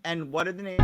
And what are the names?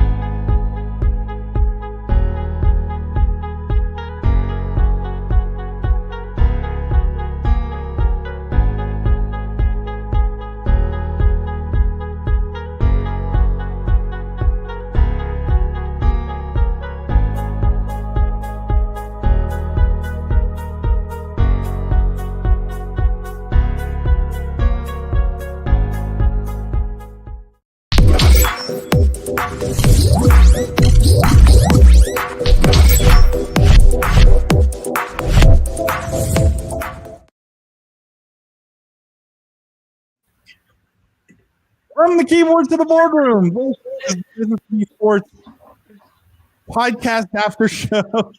From the keyboard to the boardroom, this is Business of Esports podcast after show.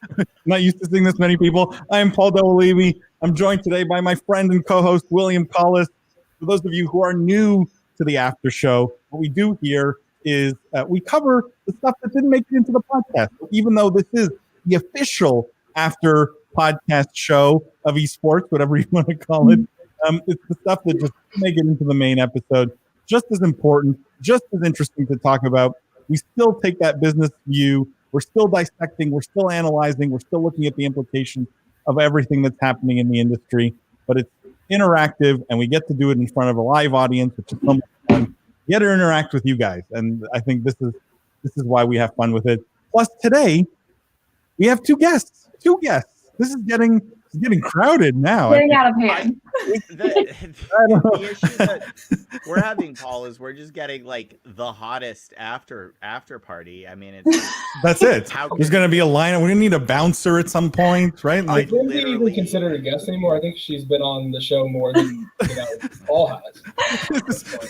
Not used to seeing this many people. I am Paul Dawalibi. I'm joined today by my friend and co-host, William Collis. For those of you who are new to the after show, what we do here is we cover the stuff that didn't make it into the podcast. Even though this is the official after podcast show of esports, whatever you want to call it, it's the stuff that just didn't make it into the main episode. Just as important, just as interesting to talk about. We still take that business view. We're still dissecting. We're still analyzing. We're still looking at the implications of everything that's happening in the industry. But it's interactive, and we get to do it in front of a live audience, which is so much fun. We get to interact with you guys, and I think this is why we have fun with it. Plus, today we have two guests. This is getting crowded now. Getting out of hand. The issue that we're having, Paul, is we're just getting like the hottest after party. I mean, that's it. There's going to be a line. We're going to need a bouncer at some point, right? Like, wouldn't be even considered a guest anymore. I think she's been on the show more than Paul has.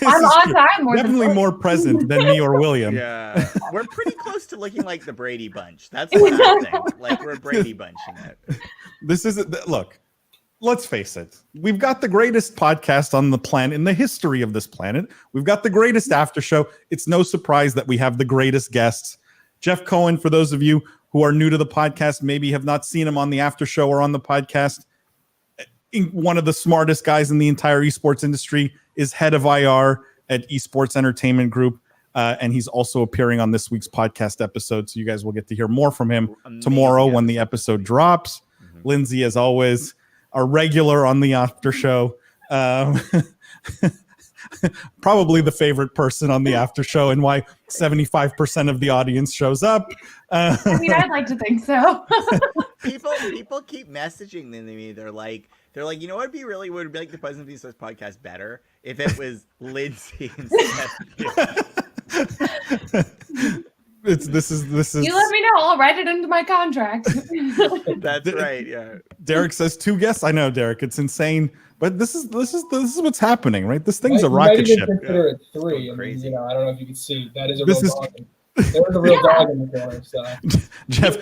I'm on time. Definitely more present than me or William. Yeah, we're pretty close to looking like the Brady Bunch. That's what I think. Like we're Brady Bunching it. This is look. Let's face it. We've got the greatest podcast on the planet, in the history of this planet. We've got the greatest after show. It's no surprise that we have the greatest guests. Jeff Cohen, for those of you who are new to the podcast, maybe have not seen him on the after show or on the podcast, one of the smartest guys in the entire esports industry, is head of IR at Esports Entertainment Group. And he's also appearing on this week's podcast episode. So you guys will get to hear more from him tomorrow when the episode drops. Lindsay, as always, our regular on the after show. Probably the favorite person on the after show, and why 75% of the audience shows up. I mean, I'd like to think so. people keep messaging me. They're like, you know what would be like the Business of Esports podcast better if it was Lindsay instead of you. This is. You let me know. I'll write it into my contract. That's right. Yeah. Derek says 2 guests. I know, Derek. It's insane, but this is what's happening, right? This thing's a rocket ship. Consider it 3. Crazy. I don't know if you can see. That is a real dog. There's a real dog in the corner. So. Jeff,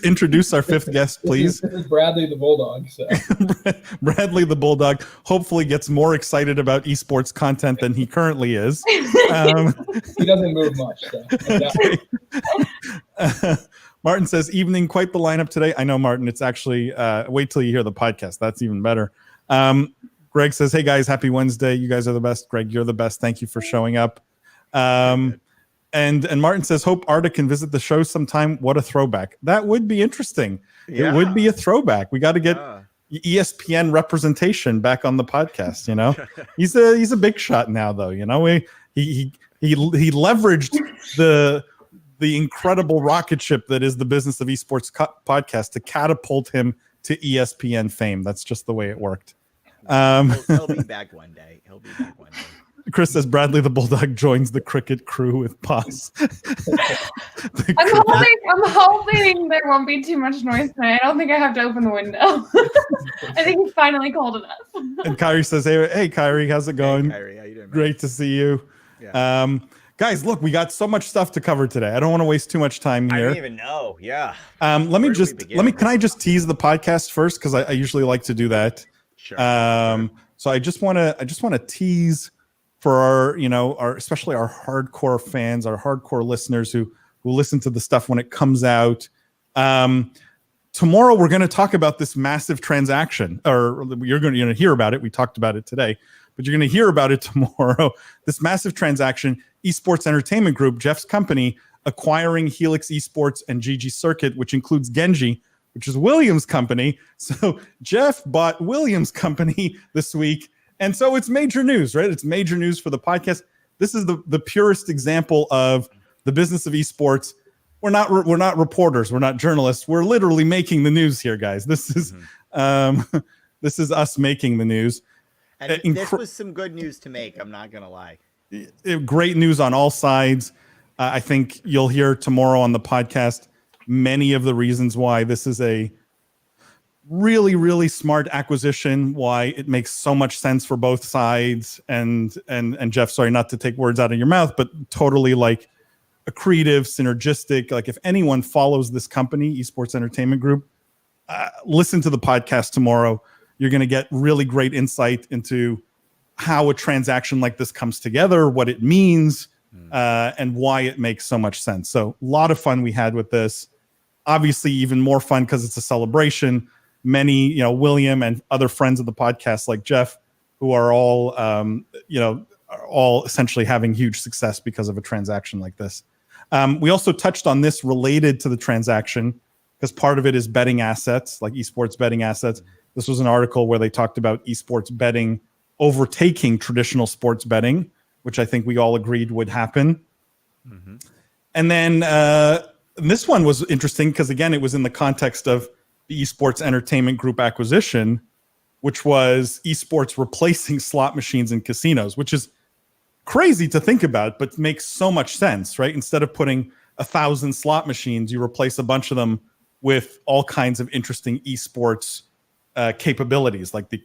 introduce our 5th guest, please. This is Bradley the Bulldog. So. Bradley the Bulldog hopefully gets more excited about esports content than he currently is. He doesn't move much. So. Martin says, evening, quite the lineup today. I know, Martin, it's actually, wait till you hear the podcast. That's even better. Greg says, hey, guys, happy Wednesday. You guys are the best. Greg, you're the best. Thank you for showing up. And Martin says, hope Arda can visit the show sometime. What a throwback. That would be interesting. Yeah. It would be a throwback. We got to get ESPN representation back on the podcast, you know. He's a big shot now, though, you know. He leveraged the incredible rocket ship that is the Business of Esports podcast to catapult him to ESPN fame. That's just the way it worked. He'll be back one day. Chris says Bradley the Bulldog joins the cricket crew with paws. I'm hoping there won't be too much noise tonight. I don't think I have to open the window. I think he's finally cold enough. And Kyrie says, hey Kyrie, how's it going? Hey, Kyrie, how you doing, man? Great to see you. Yeah. Guys, look, we got so much stuff to cover today. I don't want to waste too much time here. I don't even know. Yeah. Can I just tease the podcast first? Because I usually like to do that. Sure. So I just want to tease for our especially our hardcore fans, our hardcore listeners who listen to the stuff when it comes out. Tomorrow we're going to talk about this massive transaction, or you're going to hear about it. We talked about it today, but you're going to hear about it tomorrow. This massive transaction, Esports Entertainment Group, Jeff's company, acquiring Helix Esports and GG Circuit, which includes Genji, which is William's company. So Jeff bought William's company this week. And so it's major news, right? It's major news for the podcast. This is the purest example of the business of esports. We're not reporters. We're not journalists. We're literally making the news here, guys. This is this is us making the news. And this was some good news to make. I'm not going to lie. Great news on all sides. I think you'll hear tomorrow on the podcast many of the reasons why this is a really, really smart acquisition, why it makes so much sense for both sides. And Jeff, sorry, not to take words out of your mouth, but totally like accretive, synergistic. Like if anyone follows this company, Esports Entertainment Group, listen to the podcast tomorrow. You're going to get really great insight into how a transaction like this comes together, what it means, and why it makes so much sense. So a lot of fun we had with this. Obviously, even more fun because it's a celebration. Many, William and other friends of the podcast like Jeff, who are all, are all essentially having huge success because of a transaction like this. We also touched on this related to the transaction because part of it is betting assets, like esports betting assets. This was an article where they talked about esports betting overtaking traditional sports betting, which I think we all agreed would happen. Mm-hmm. And then this one was interesting because, again, it was in the context of the Esports Entertainment Group acquisition, which was esports replacing slot machines in casinos, which is crazy to think about, but makes so much sense, right? Instead of putting 1,000 slot machines, you replace a bunch of them with all kinds of interesting esports capabilities, like the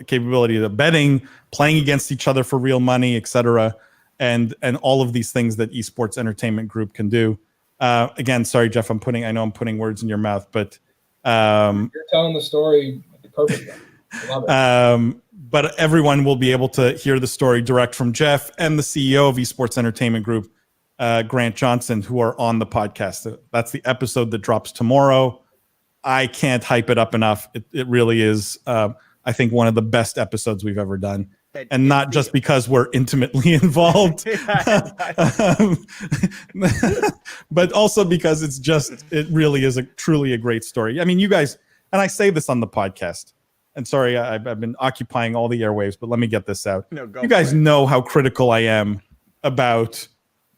capability of betting, playing against each other for real money, etc., and all of these things that Esports Entertainment Group can do. Again, sorry, Jeff, I know I'm putting words in your mouth, but you're telling the story perfectly. I love it. But everyone will be able to hear the story direct from Jeff and the CEO of Esports Entertainment Group, Grant Johnson, who are on the podcast. That's the episode that drops tomorrow. I can't hype it up enough. It really is, I think, one of the best episodes we've ever done. And not just because we're intimately involved, but also because it really is truly a great story. I mean, you guys, and I say this on the podcast, and sorry, I've been occupying all the airwaves, but let me get this out. No, you guys know how critical I am about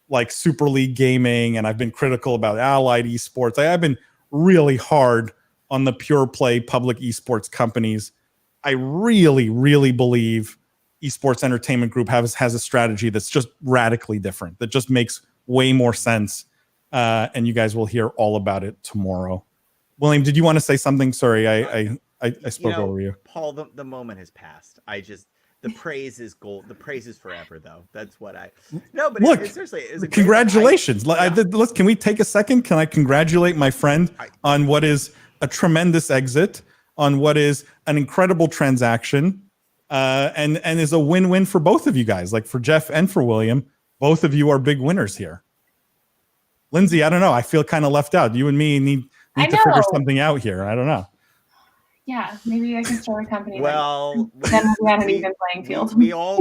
like Super League gaming, and I've been critical about Allied Esports. I've been really hard on the pure play public esports companies. I really, really believe Esports Entertainment Group has a strategy that's just radically different, that just makes way more sense. And you guys will hear all about it tomorrow. William, did you want to say something? Sorry, I spoke over you. Paul, the moment has passed. The praise is gold. The praise is forever, though. That's what but look, seriously, congratulations. Can we take a second? Can I congratulate my friend on what is a tremendous exit, on what is an incredible transaction, and is a win-win for both of you guys, like for Jeff and for William. Both of you are big winners here. Lindsay, I don't know. I feel kind of left out. You and me need to figure something out here. I don't know. Yeah, maybe I can start a company. Well, then we'll be on an even playing field. We all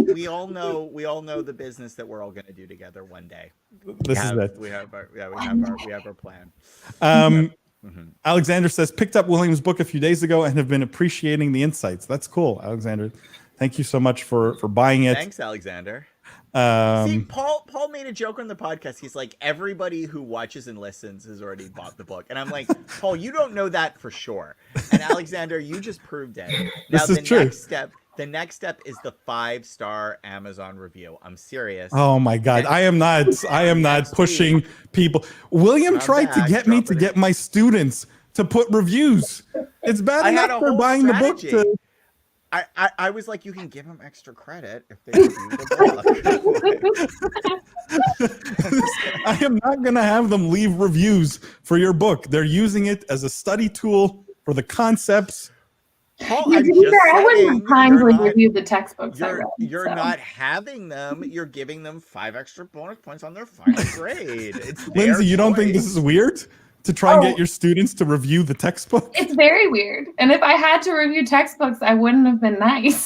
know the business that we're all going to do together one day. We have our plan. Alexander says, picked up William's book a few days ago and have been appreciating the insights. That's cool, Alexander. Thank you so much for buying it. Thanks, Alexander. See, Paul made a joke on the podcast. He's like, everybody who watches and listens has already bought the book. And I'm like, Paul, you don't know that for sure. And Alexander, you just proved it. Now, this is true. The next step is the 5-star Amazon review. I'm serious. Oh my God. I am not pushing people. William tried to get me to get my students to put reviews. It's bad enough for buying the book to. I was like, you can give them extra credit if they review the book. I am not going to have them leave reviews for your book. They're using it as a study tool for the concepts. Paul, I wouldn't kindly review the textbooks. You're not having them. You're giving them 5 extra bonus points on their final grade. Lindsay, you don't think this is weird? to try and get your students to review the textbook? It's very weird. And if I had to review textbooks, I wouldn't have been nice.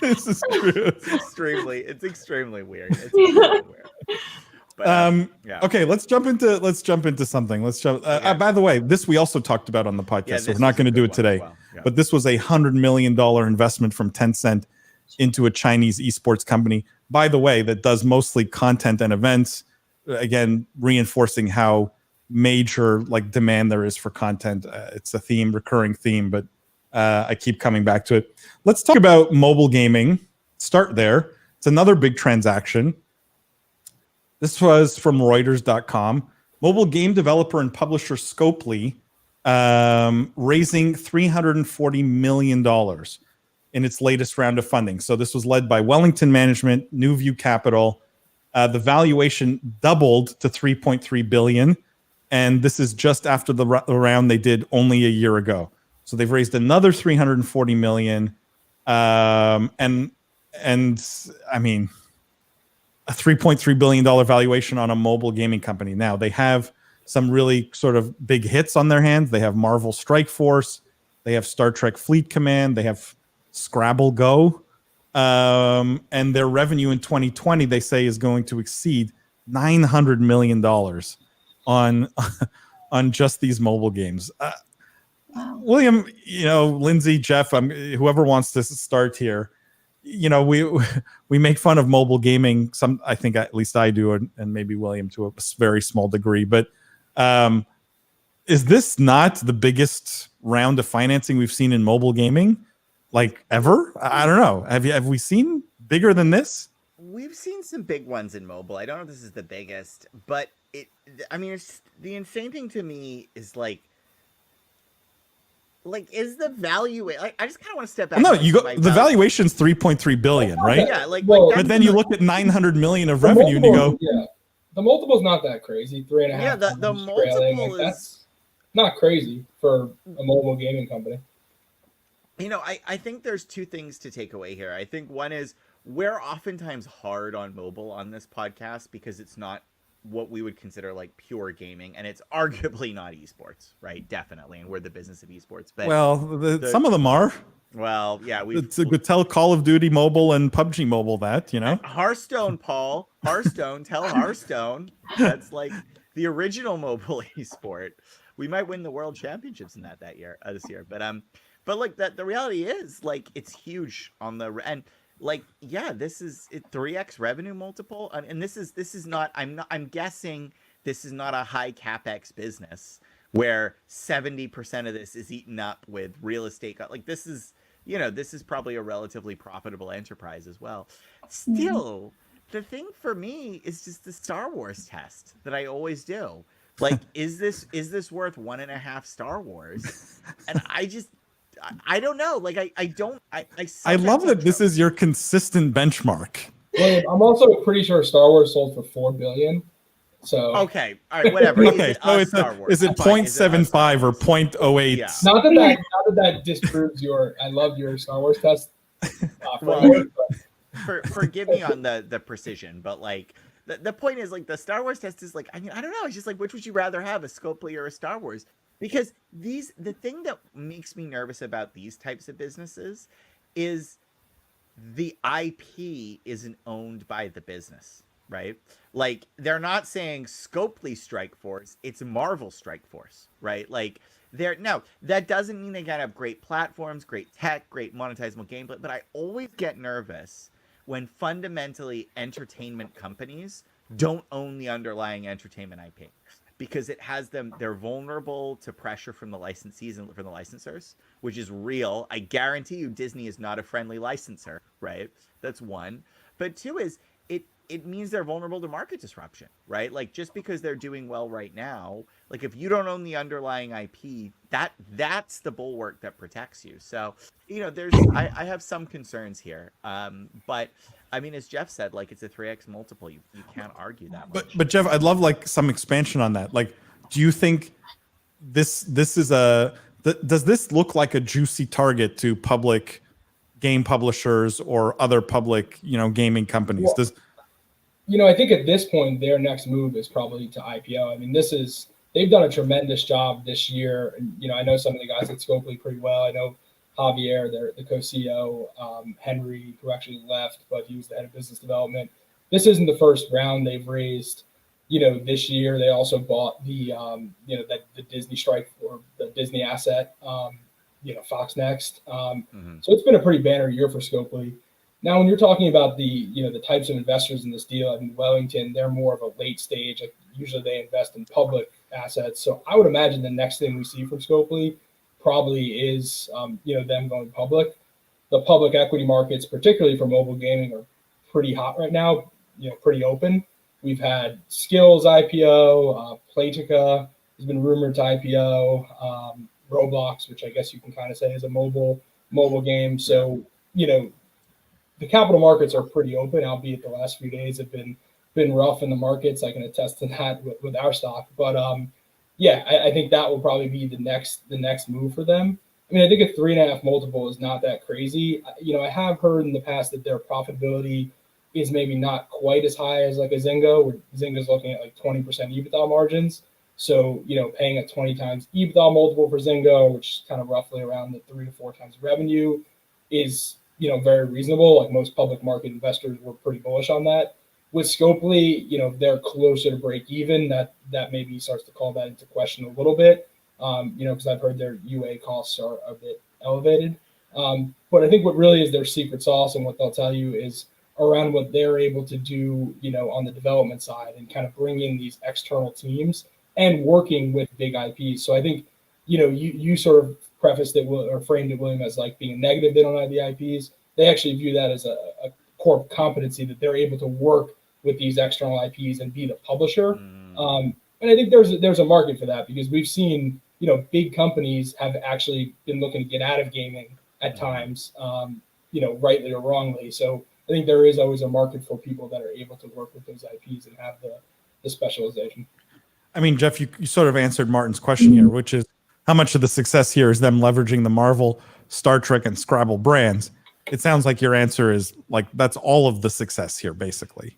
This is true. It's extremely weird. It's extremely weird. But, okay, let's jump into something. By the way, this we also talked about on the podcast, so we're not going to do it today. Well, But this was $100 million investment from Tencent into a Chinese esports company, by the way, that does mostly content and events. Again, reinforcing how major demand there is for content. It's a recurring theme, but I keep coming back to it. Let's talk about mobile gaming. Start there. It's another big transaction. This was from Reuters.com. Mobile game developer and publisher Scopely raising $340 million in its latest round of funding. So this was led by Wellington Management, New View Capital. The valuation doubled to $3.3 billion. And this is just after the round they did only a year ago. So they've raised another $340 million. And I mean, a $3.3 billion valuation on a mobile gaming company. Now, they have some really sort of big hits on their hands. They have Marvel Strike Force. They have Star Trek Fleet Command. They have Scrabble Go. And their revenue in 2020, they say, is going to exceed $900 million on just these mobile games. William, Lindsay, Jeff, whoever wants to start here. We make fun of mobile gaming. I think at least I do, and maybe William to a very small degree. But is this not the biggest round of financing we've seen in mobile gaming, ever? I don't know. Have we seen bigger than this? We've seen some big ones in mobile. I don't know if this is the biggest, but it's the insane thing to me is is the value? I just kind of want to step back. No, the valuation's $3.3 billion, right? Yeah, but then you look at $900 million of revenue and you go, the multiple's not that crazy. 3.5. Yeah, the multiple that's not crazy for a mobile gaming company. I think there's two things to take away here. I think one is we're oftentimes hard on mobile on this podcast because it's not what we would consider pure gaming, and it's arguably not esports, right? Definitely, and we're the business of esports. But some of them are. Well, yeah, we tell Call of Duty Mobile and PUBG Mobile that, Hearthstone, Paul. Hearthstone, tell Hearthstone. That's the original mobile esport. We might win the world championships in that year, this year. But that the reality is it's huge on the and. This is 3x revenue multiple, and this is not. I'm guessing this is not a high capex business where 70% of this is eaten up with real estate. This is, this is probably a relatively profitable enterprise as well. Still, the thing for me is just the Star Wars test that I always do. Is this worth 1.5 Star Wars? And I don't know. I love that this is your consistent benchmark. William, I'm also pretty sure Star Wars sold for $4 billion. So okay, all right, whatever. Okay, so is it 0.75 or 0.08? Yeah. Not that disproves your. I love your Star Wars test. Forgive me on the precision, but the point is the Star Wars test is I don't know. It's just which would you rather have, a Scopely or a Star Wars? Because the thing that makes me nervous about these types of businesses is the IP isn't owned by the business, right? They're not saying Scopely Strike Force, it's Marvel Strike Force, right? That doesn't mean they gotta have great platforms, great tech, great monetizable gameplay, but I always get nervous when fundamentally entertainment companies don't own the underlying entertainment IP. Because it has they're vulnerable to pressure from the licensees and from the licensors, which is real. I guarantee you Disney is not a friendly licensor, right? That's one. But two is it means they're vulnerable to market disruption, right? Just because they're doing well right now, if you don't own the underlying IP, that's the bulwark that protects you. So, I have some concerns here. But as Jeff said, it's a 3x multiple. You can't argue that much. But Jeff, I'd love some expansion on that. Do you think this is does this look like a juicy target to public game publishers or other public, gaming companies? Well, I think at this point their next move is probably to IPO. This is they've done a tremendous job this year. And, you know, I know some of the guys at Scopely pretty well. I know Javier, the co-CEO, Henry, who actually left, but he was the head of business development. This isn't the first round they've raised. You know, this year they also bought the, you know, the Disney strike or the Disney asset, you know, Fox Next. So it's been a pretty banner year for Scopely. Now, when you're talking about the, you know, the types of investors in this deal, I mean, Wellington, they're more of a late stage. Like usually they invest in public assets. So I would imagine the next thing we see from Scopely probably is, you know, them going public. The public equity markets, particularly for mobile gaming, are pretty hot right now, you know, pretty open. We've had Skills IPO, Playtika has been rumored to IPO, Roblox, which I guess you can kind of say is a mobile game. So, you know, the capital markets are pretty open, albeit the last few days have been rough in the markets. I can attest to that with our stock. But yeah, I think that will probably be the next move for them. I mean, I think a 3.5 multiple is not that crazy. You know, I have heard in the past that their profitability is maybe not quite as high as like a Zynga, where Zynga's looking at like 20% EBITDA margins. So, you know, paying a 20 times EBITDA multiple for Zynga, which is kind of roughly around the 3 to 4 times revenue, is, you know, very reasonable. Like most public market investors were pretty bullish on that. With Scopely, you know, they're closer to break even. That maybe starts to call that into question a little bit, you know, because I've heard their UA costs are a bit elevated. But I think what really is their secret sauce and what they'll tell you is around what they're able to do, you know, on the development side and kind of bring in these external teams and working with big IPs. So I think, you know, you sort of prefaced it or framed it, William, as like being negative they don't have the IPs. They actually view that as a core competency that they're able to work with these external IPs and be the publisher. And I think there's a market for that because we've seen, you know, big companies have actually been looking to get out of gaming at times, you know, rightly or wrongly. So I think there is always a market for people that are able to work with those IPs and have the specialization. I mean, Jeff, you sort of answered Martin's question here, which is how much of the success here is them leveraging the Marvel, Star Trek, and Scrabble brands? It sounds like your answer is like that's all of the success here, basically,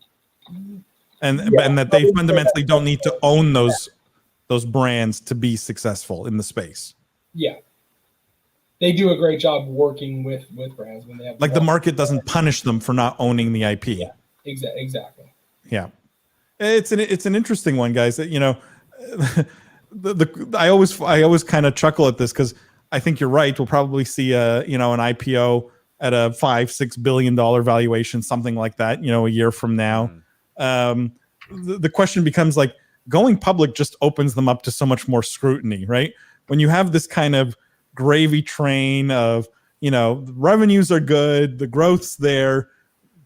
and that they fundamentally don't need to own those brands to be successful in the space. Yeah, they do a great job working with brands when they have like the market doesn't punish them for not owning the IP. Yeah, exactly. Yeah, it's an interesting one, guys. You know, I always kind of chuckle at this because I think you're right. We'll probably see an IPO at a $5-6 billion valuation, something like that, you know, a year from now. The question becomes like going public just opens them up to so much more scrutiny, right? When you have this kind of gravy train of, you know, the revenues are good, the growth's there,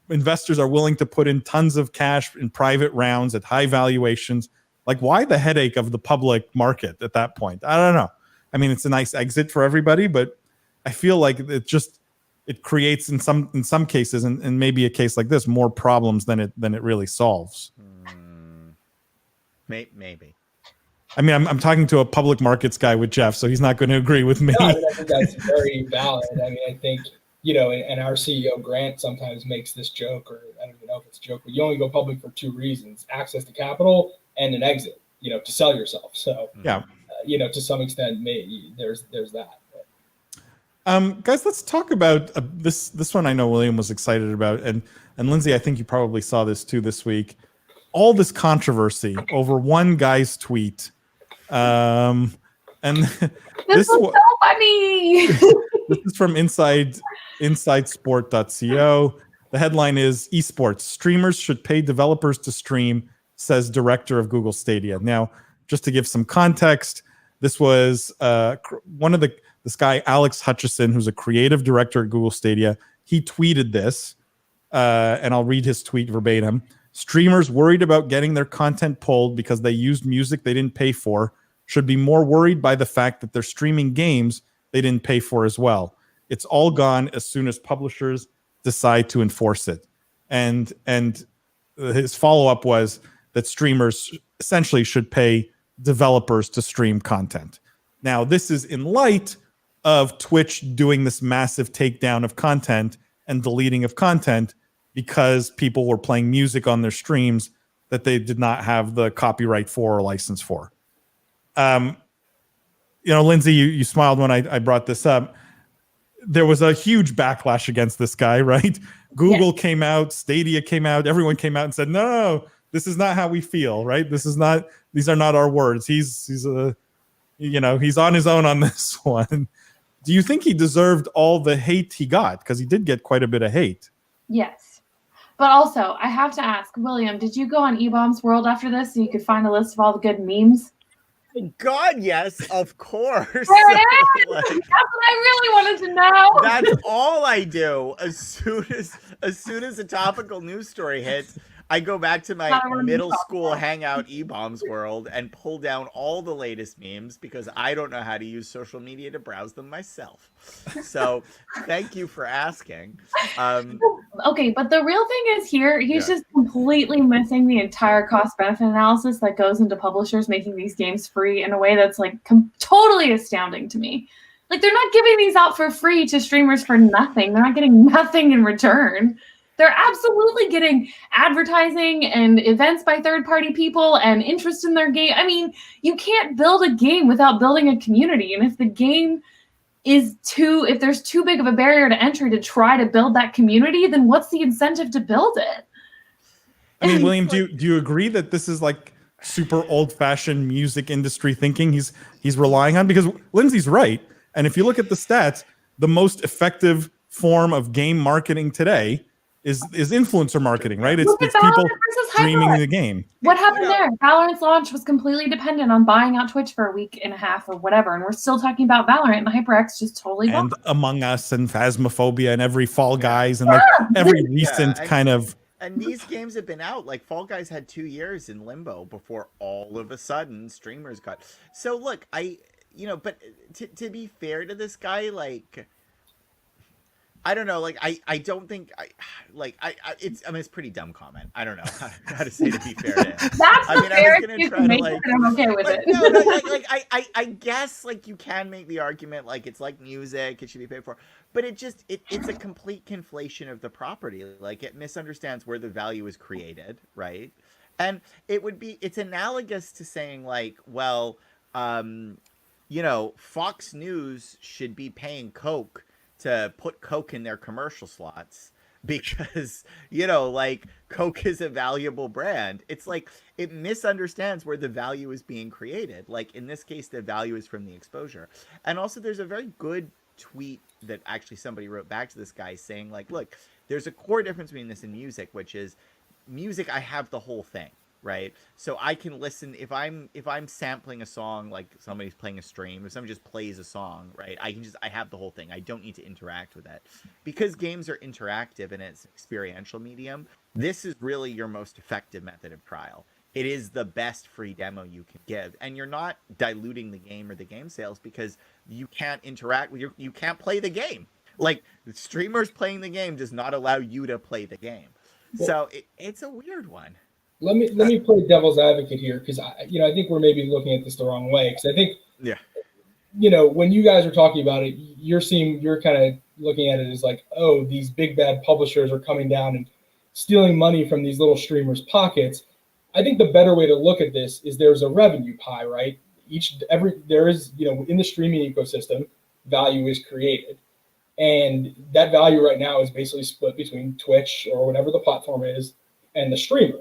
investors are willing to put in tons of cash in private rounds at high valuations. Like, why the headache of the public market at that point? I don't know. I mean, it's a nice exit for everybody, but I feel like it creates in some cases, and maybe a case like this, more problems than it really solves. Maybe. I mean, I'm talking to a public markets guy with Jeff, so he's not going to agree with me. No, I think that's very valid. I mean, I think, you know, and our CEO Grant sometimes makes this joke, or I don't even know if it's a joke, but you only go public for 2 reasons: access to capital and an exit, you know, to sell yourself. So yeah, you know, to some extent, there's that. Guys, let's talk about this one. I know William was excited about, and Lindsay, I think you probably saw this too this week. All this controversy over one guy's tweet, and this was so funny. This is from InsideSport.co. The headline is "Esports Streamers Should Pay Developers to Stream," says director of Google Stadia. Now, just to give some context, this was this guy, Alex Hutchison, who's a creative director at Google Stadia. He tweeted this, and I'll read his tweet verbatim. Streamers worried about getting their content pulled because they used music they didn't pay for should be more worried by the fact that they're streaming games they didn't pay for as well. It's all gone as soon as publishers decide to enforce it. And his follow-up was that streamers essentially should pay developers to stream content. Now, this is in light of Twitch doing this massive takedown of content and deleting of content because people were playing music on their streams that they did not have the copyright for or license for. Lindsay, you smiled when I brought this up. There was a huge backlash against this guy, right? Google came out, Stadia came out, everyone came out and said, no, this is not how we feel, right? These are not our words. He's on his own on this one. Do you think he deserved all the hate he got? Because he did get quite a bit of hate. Yes. But also, I have to ask, William, did you go on eBombs World after this so you could find a list of all the good memes? God, yes, of course. There it is! That's what I really wanted to know. That's all I do. As soon as a topical news story hits, I go back to my middle school hangout eBombs World and pull down all the latest memes because I don't know how to use social media to browse them myself. So thank you for asking. Okay, but the real thing is here, he's just completely missing the entire cost-benefit analysis that goes into publishers making these games free in a way that's like totally astounding to me. Like, they're not giving these out for free to streamers for nothing. They're not getting nothing in return. They're absolutely getting advertising and events by third-party people and interest in their game. I mean, you can't build a game without building a community. And if the game if there's too big of a barrier to entry to try to build that community, then what's the incentive to build it? I mean, William, do you agree that this is like super old-fashioned music industry thinking he's relying on? Because Lindsay's right. And if you look at the stats, the most effective form of game marketing today is influencer marketing, right? It's people streaming the game. What happened there? Valorant's launch was completely dependent on buying out Twitch for a week and a half or whatever, and we're still talking about Valorant, and HyperX just totally and Among Us and Phasmophobia and every Fall Guys and like every recent kind of. And these games have been out. Like Fall Guys had 2 years in limbo before all of a sudden streamers got. So look, but to be fair to this guy, like, I don't know, like, I don't think, it's a pretty dumb comment. I don't know how to say to be fair to him. That's I was going to try to, like, I'm okay with it. No, I guess, like, you can make the argument, like, it's like music, it should be paid for, but it's a complete conflation of the property. Like, it misunderstands where the value is created, right? And it's analogous to saying, like, well, Fox News should be paying Coke to put Coke in their commercial slots because, like, Coke is a valuable brand. It's like, it misunderstands where the value is being created. Like, in this case, the value is from the exposure. And also, there's a very good tweet that actually somebody wrote back to this guy saying, like, look, there's a core difference between this and music, which is music, I have the whole thing. Right, so I can listen if I'm sampling a song, like somebody's playing a stream, if somebody just plays a song, right, I have the whole thing. I don't need to interact with it. Because games are interactive and it's an experiential medium, this is really your most effective method of trial. It is the best free demo you can give, and you're not diluting the game or the game sales because you can't interact with you can't play the game. Like, streamers playing the game does not allow you to play the game. So it's a weird one. Let me play devil's advocate here because I think we're maybe looking at this the wrong way because I think when you guys are talking about it, you're kind of looking at it as like, oh, these big bad publishers are coming down and stealing money from these little streamers' pockets. I think the better way to look at this is there's a revenue pie, right? There is in the streaming ecosystem, value is created, and that value right now is basically split between Twitch or whatever the platform is and the streamer.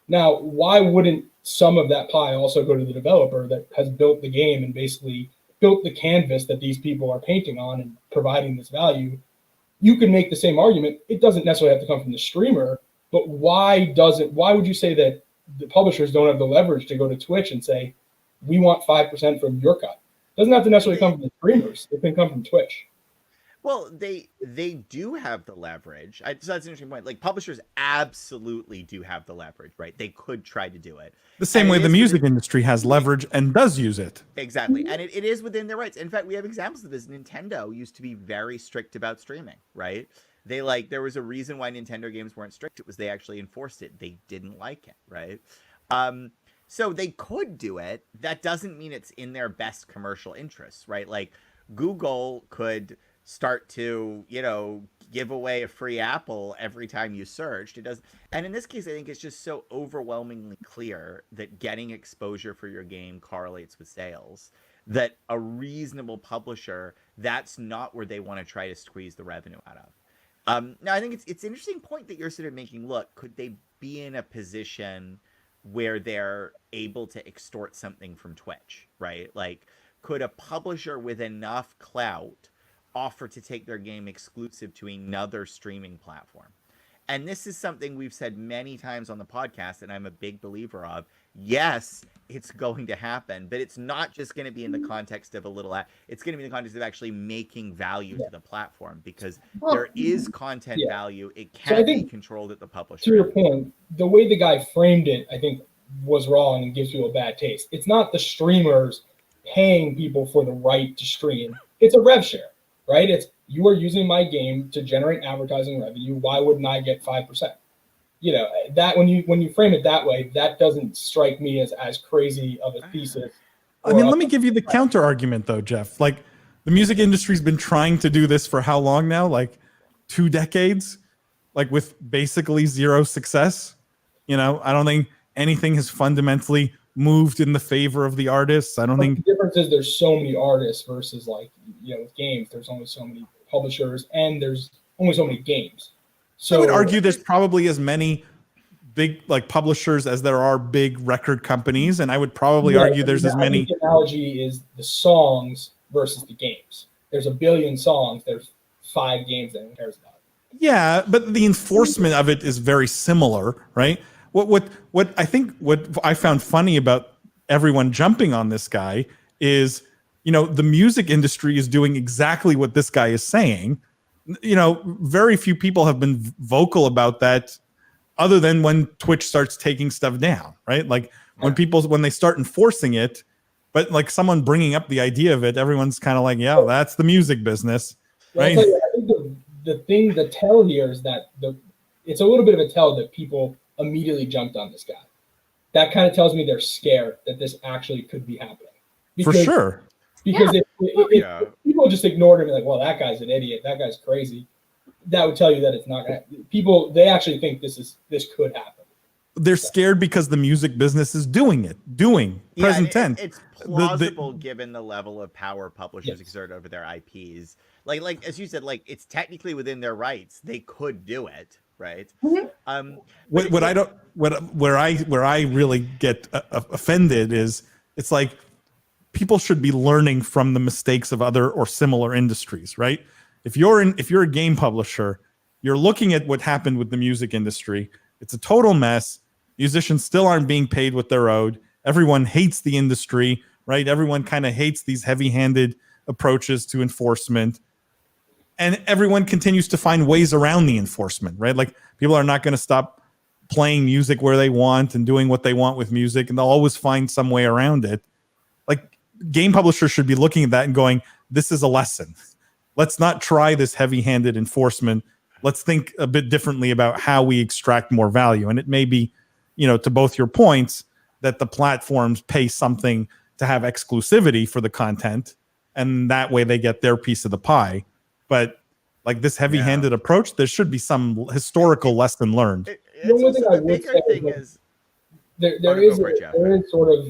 Now, why wouldn't some of that pie also go to the developer that has built the game and basically built the canvas that these people are painting on and providing this value? You could make the same argument. It doesn't necessarily have to come from the streamer, but why would you say that the publishers don't have the leverage to go to Twitch and say, we want 5% from your cut? It doesn't have to necessarily come from the streamers. It can come from Twitch. Well, they do have the leverage. So that's an interesting point. Like, publishers absolutely do have the leverage, right? They could try to do it. The same way the music industry has leverage and does use it. Exactly. And it is within their rights. In fact, we have examples of this. Nintendo used to be very strict about streaming, right? There was a reason why Nintendo games weren't strict. It was they actually enforced it. They didn't like it, right? So they could do it. That doesn't mean it's in their best commercial interests, right? Like, Google could start to, give away a free apple every time you searched. It does. And in this case, I think it's just so overwhelmingly clear that getting exposure for your game correlates with sales, that a reasonable publisher, that's not where they want to try to squeeze the revenue out of. Now, I think it's an interesting point that you're sort of making. Look, could they be in a position where they're able to extort something from Twitch, right? Like, could a publisher with enough clout offer to take their game exclusive to another streaming platform? And this is something we've said many times on the podcast, and I'm a big believer of. Yes, it's going to happen, but it's not just going to be in the context of a little ad. It's going to be in the context of actually making value to the platform, because there is content value. It can be controlled at the publisher. To your point, the way the guy framed it, I think, was wrong and gives you a bad taste. It's not the streamers paying people for the right to stream. It's a rev share, right? It's, you are using my game to generate advertising revenue. Why wouldn't I get 5%? That when you frame it that way, that doesn't strike me as crazy of a thesis. I mean, let me give you the counter argument though, Jeff. Like, the music industry's been trying to do this for how long now? Like 2 decades, like with basically zero success. I don't think anything has fundamentally moved in the favor of the artists. I don't think the difference is there's so many artists versus with games, there's only so many publishers and there's only so many games. So I would argue there's probably as many big publishers as there are big record companies, and I would probably argue there's as many. The analogy is the songs versus the games. There's 1 billion songs. There's 5 games that anyone cares about. Yeah, but the enforcement of it is very similar, right? What I found funny about everyone jumping on this guy is, the music industry is doing exactly what this guy is saying. Very few people have been vocal about that, other than when Twitch starts taking stuff down, right? Like when they start enforcing it, but like someone bringing up the idea of it, everyone's kind of like, yeah, that's the music business, right? I think the tell here is that it's a little bit of a tell that people immediately jumped on this guy. That kind of tells me they're scared that this actually could be happening. For sure. Because if people just ignored him and like, well, that guy's an idiot, that guy's crazy, that would tell you that it's not going to. People, they actually think this could happen. They're scared because the music business is doing present tense. It's plausible given the level of power publishers exert over their IPs. Like as you said, like, it's technically within their rights. They could do it, right? Mm-hmm. Where I really get offended is, it's like people should be learning from the mistakes of other or similar industries, right? If you're a game publisher, you're looking at what happened with the music industry. It's a total mess. Musicians still aren't being paid what they're owed. Everyone hates the industry, right? Everyone kind of hates these heavy-handed approaches to enforcement. And everyone continues to find ways around the enforcement, right? Like, people are not going to stop playing music where they want and doing what they want with music, and they'll always find some way around it. Like, game publishers should be looking at that and going, this is a lesson. Let's not try this heavy-handed enforcement. Let's think a bit differently about how we extract more value. And it may be, to both your points, that the platforms pay something to have exclusivity for the content, and that way they get their piece of the pie. But like this heavy-handed approach, there should be some historical lesson learned. The only thing I would say is there is sort of,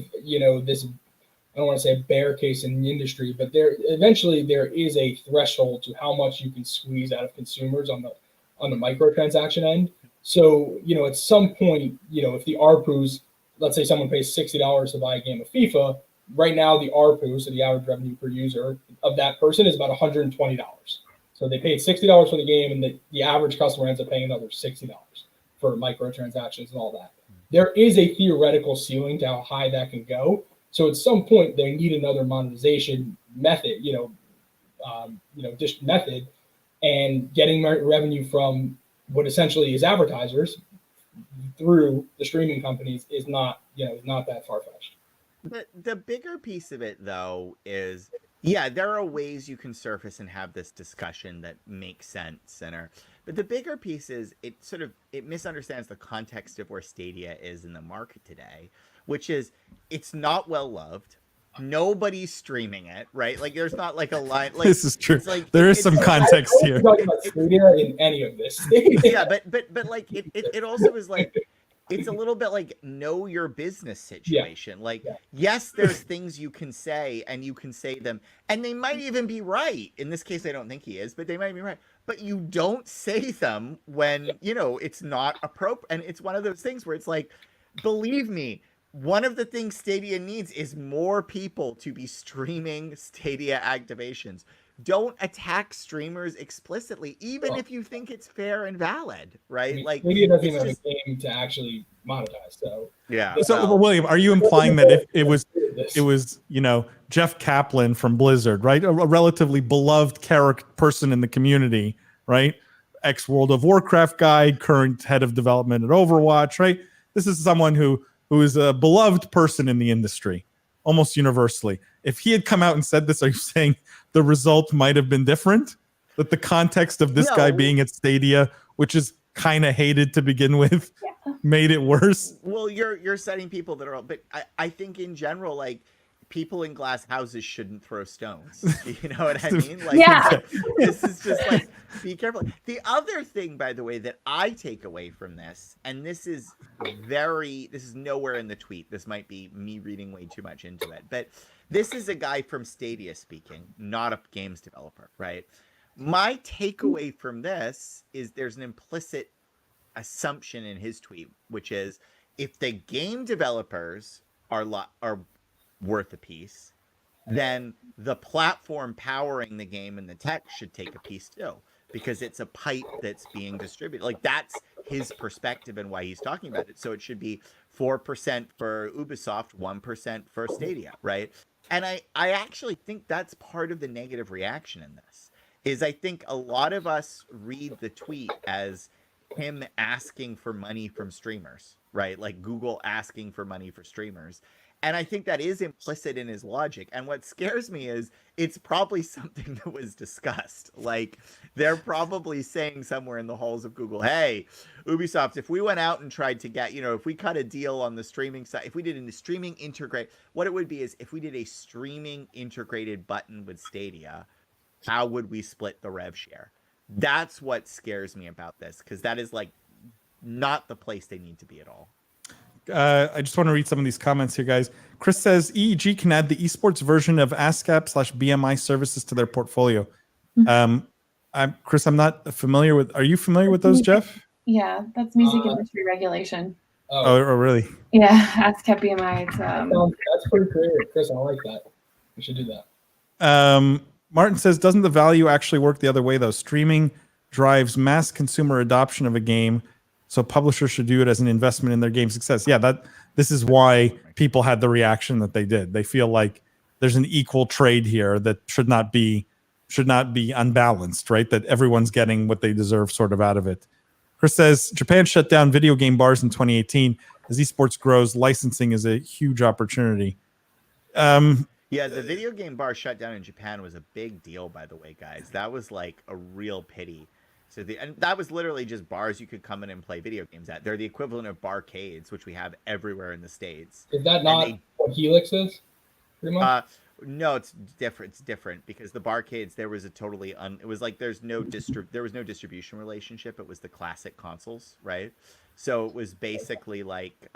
this, I don't want to say a bear case in the industry, but there is a threshold to how much you can squeeze out of consumers on the microtransaction end. So, at some point, if the ARPUs, let's say someone pays $60 to buy a game of FIFA, right now the ARPU, so the average revenue per user of that person, is about $120. So they paid $60 for the game, and the average customer ends up paying another $60 for microtransactions and all that. There is a theoretical ceiling to how high that can go. So at some point they need another monetization method, method, and getting revenue from what essentially is advertisers through the streaming companies is not that far-fetched. The bigger piece of it, though, is, there are ways you can surface and have this discussion that makes sense, but the bigger piece is it misunderstands the context of where Stadia is in the market today, which is it's not well loved. Nobody's streaming it, right? Like there's not like a line. Like This is true. it's like There is some context I here. don't talking about Stadia in any of this. Yeah, but like it also is like it's a little bit like know your business situation. Like, yes, there's things you can say and you can say them, and they might even be right. In this case, I don't think he is, but they might be right. But you don't say them when, you know, it's not appropriate. And it's one of those things where it's like, believe me, one of the things Stadia needs is more people to be streaming Stadia activations. Don't attack streamers explicitly, even if you think it's fair and valid, right? I mean, like Stadia doesn't even have a game to actually monetize. So yeah. So, William, are you implying that if it was, you know, Jeff Kaplan from Blizzard, right, a relatively beloved person in the community, right, ex World of Warcraft guy, current head of development at Overwatch, right? This is someone who is a beloved person in the industry, almost universally. If he had come out and said this, are you saying the result might have been different? That the context of this guy being at Stadia, which is kind of hated to begin with, made it worse? Well, you're setting people that are, but I think in general, like, people in glass houses shouldn't throw stones. You know what I mean? Like, this is just like, be careful. The other thing, by the way, that I take away from this, and this is nowhere in the tweet. This might be me reading way too much into it, but this is a guy from Stadia speaking, not a games developer, right? My takeaway from this is there's an implicit assumption in his tweet, which is if the game developers are worth a piece, then the platform powering the game and the tech should take a piece too, because it's a pipe that's being distributed. Like, that's his perspective and why he's talking about it. So it should be 4% for Ubisoft, 1% for Stadia, right? And I actually think that's part of the negative reaction in this, is I think a lot of us read the tweet as him asking for money from streamers, right? Like Google asking for money for streamers. And I think that is implicit in his logic. And what scares me is it's probably something that was discussed. Like, they're probably saying somewhere in the halls of Google, hey, Ubisoft, if we went out and tried to get, you know, if we cut a deal on the streaming side, if we did a streaming integrate, what it would be is if we did a streaming integrated button with Stadia, how would we split the rev share? That's what scares me about this, because that is like not the place they need to be at all. I just want to read some of these comments here, guys. Chris says EEG can add the esports version of ASCAP/BMI services to their portfolio. Chris, I'm not familiar with. Are you familiar with those, Jeff? Yeah, that's music industry regulation. Oh, really? Yeah, ASCAP BMI. That's pretty creative, Chris. I like that. We should do that. Martin says, doesn't the value actually work the other way, though? Streaming drives mass consumer adoption of a game, so publishers should do it as an investment in their game success. Yeah, this is why people had the reaction that they did. They feel like there's an equal trade here that should not be unbalanced, right? That everyone's getting what they deserve sort of out of it. Chris says, Japan shut down video game bars in 2018. As esports grows, licensing is a huge opportunity. Yeah, the video game bar shut down in Japan was a big deal, by the way, guys. That was like a real pity. And that was literally just bars you could come in and play video games at. They're the equivalent of barcades, which we have everywhere in the States. Is that not what Helix is? Pretty much? No, it's different. It's different because the barcades, there was a totally it was like there was no distribution relationship. It was the classic consoles, right? So it was basically like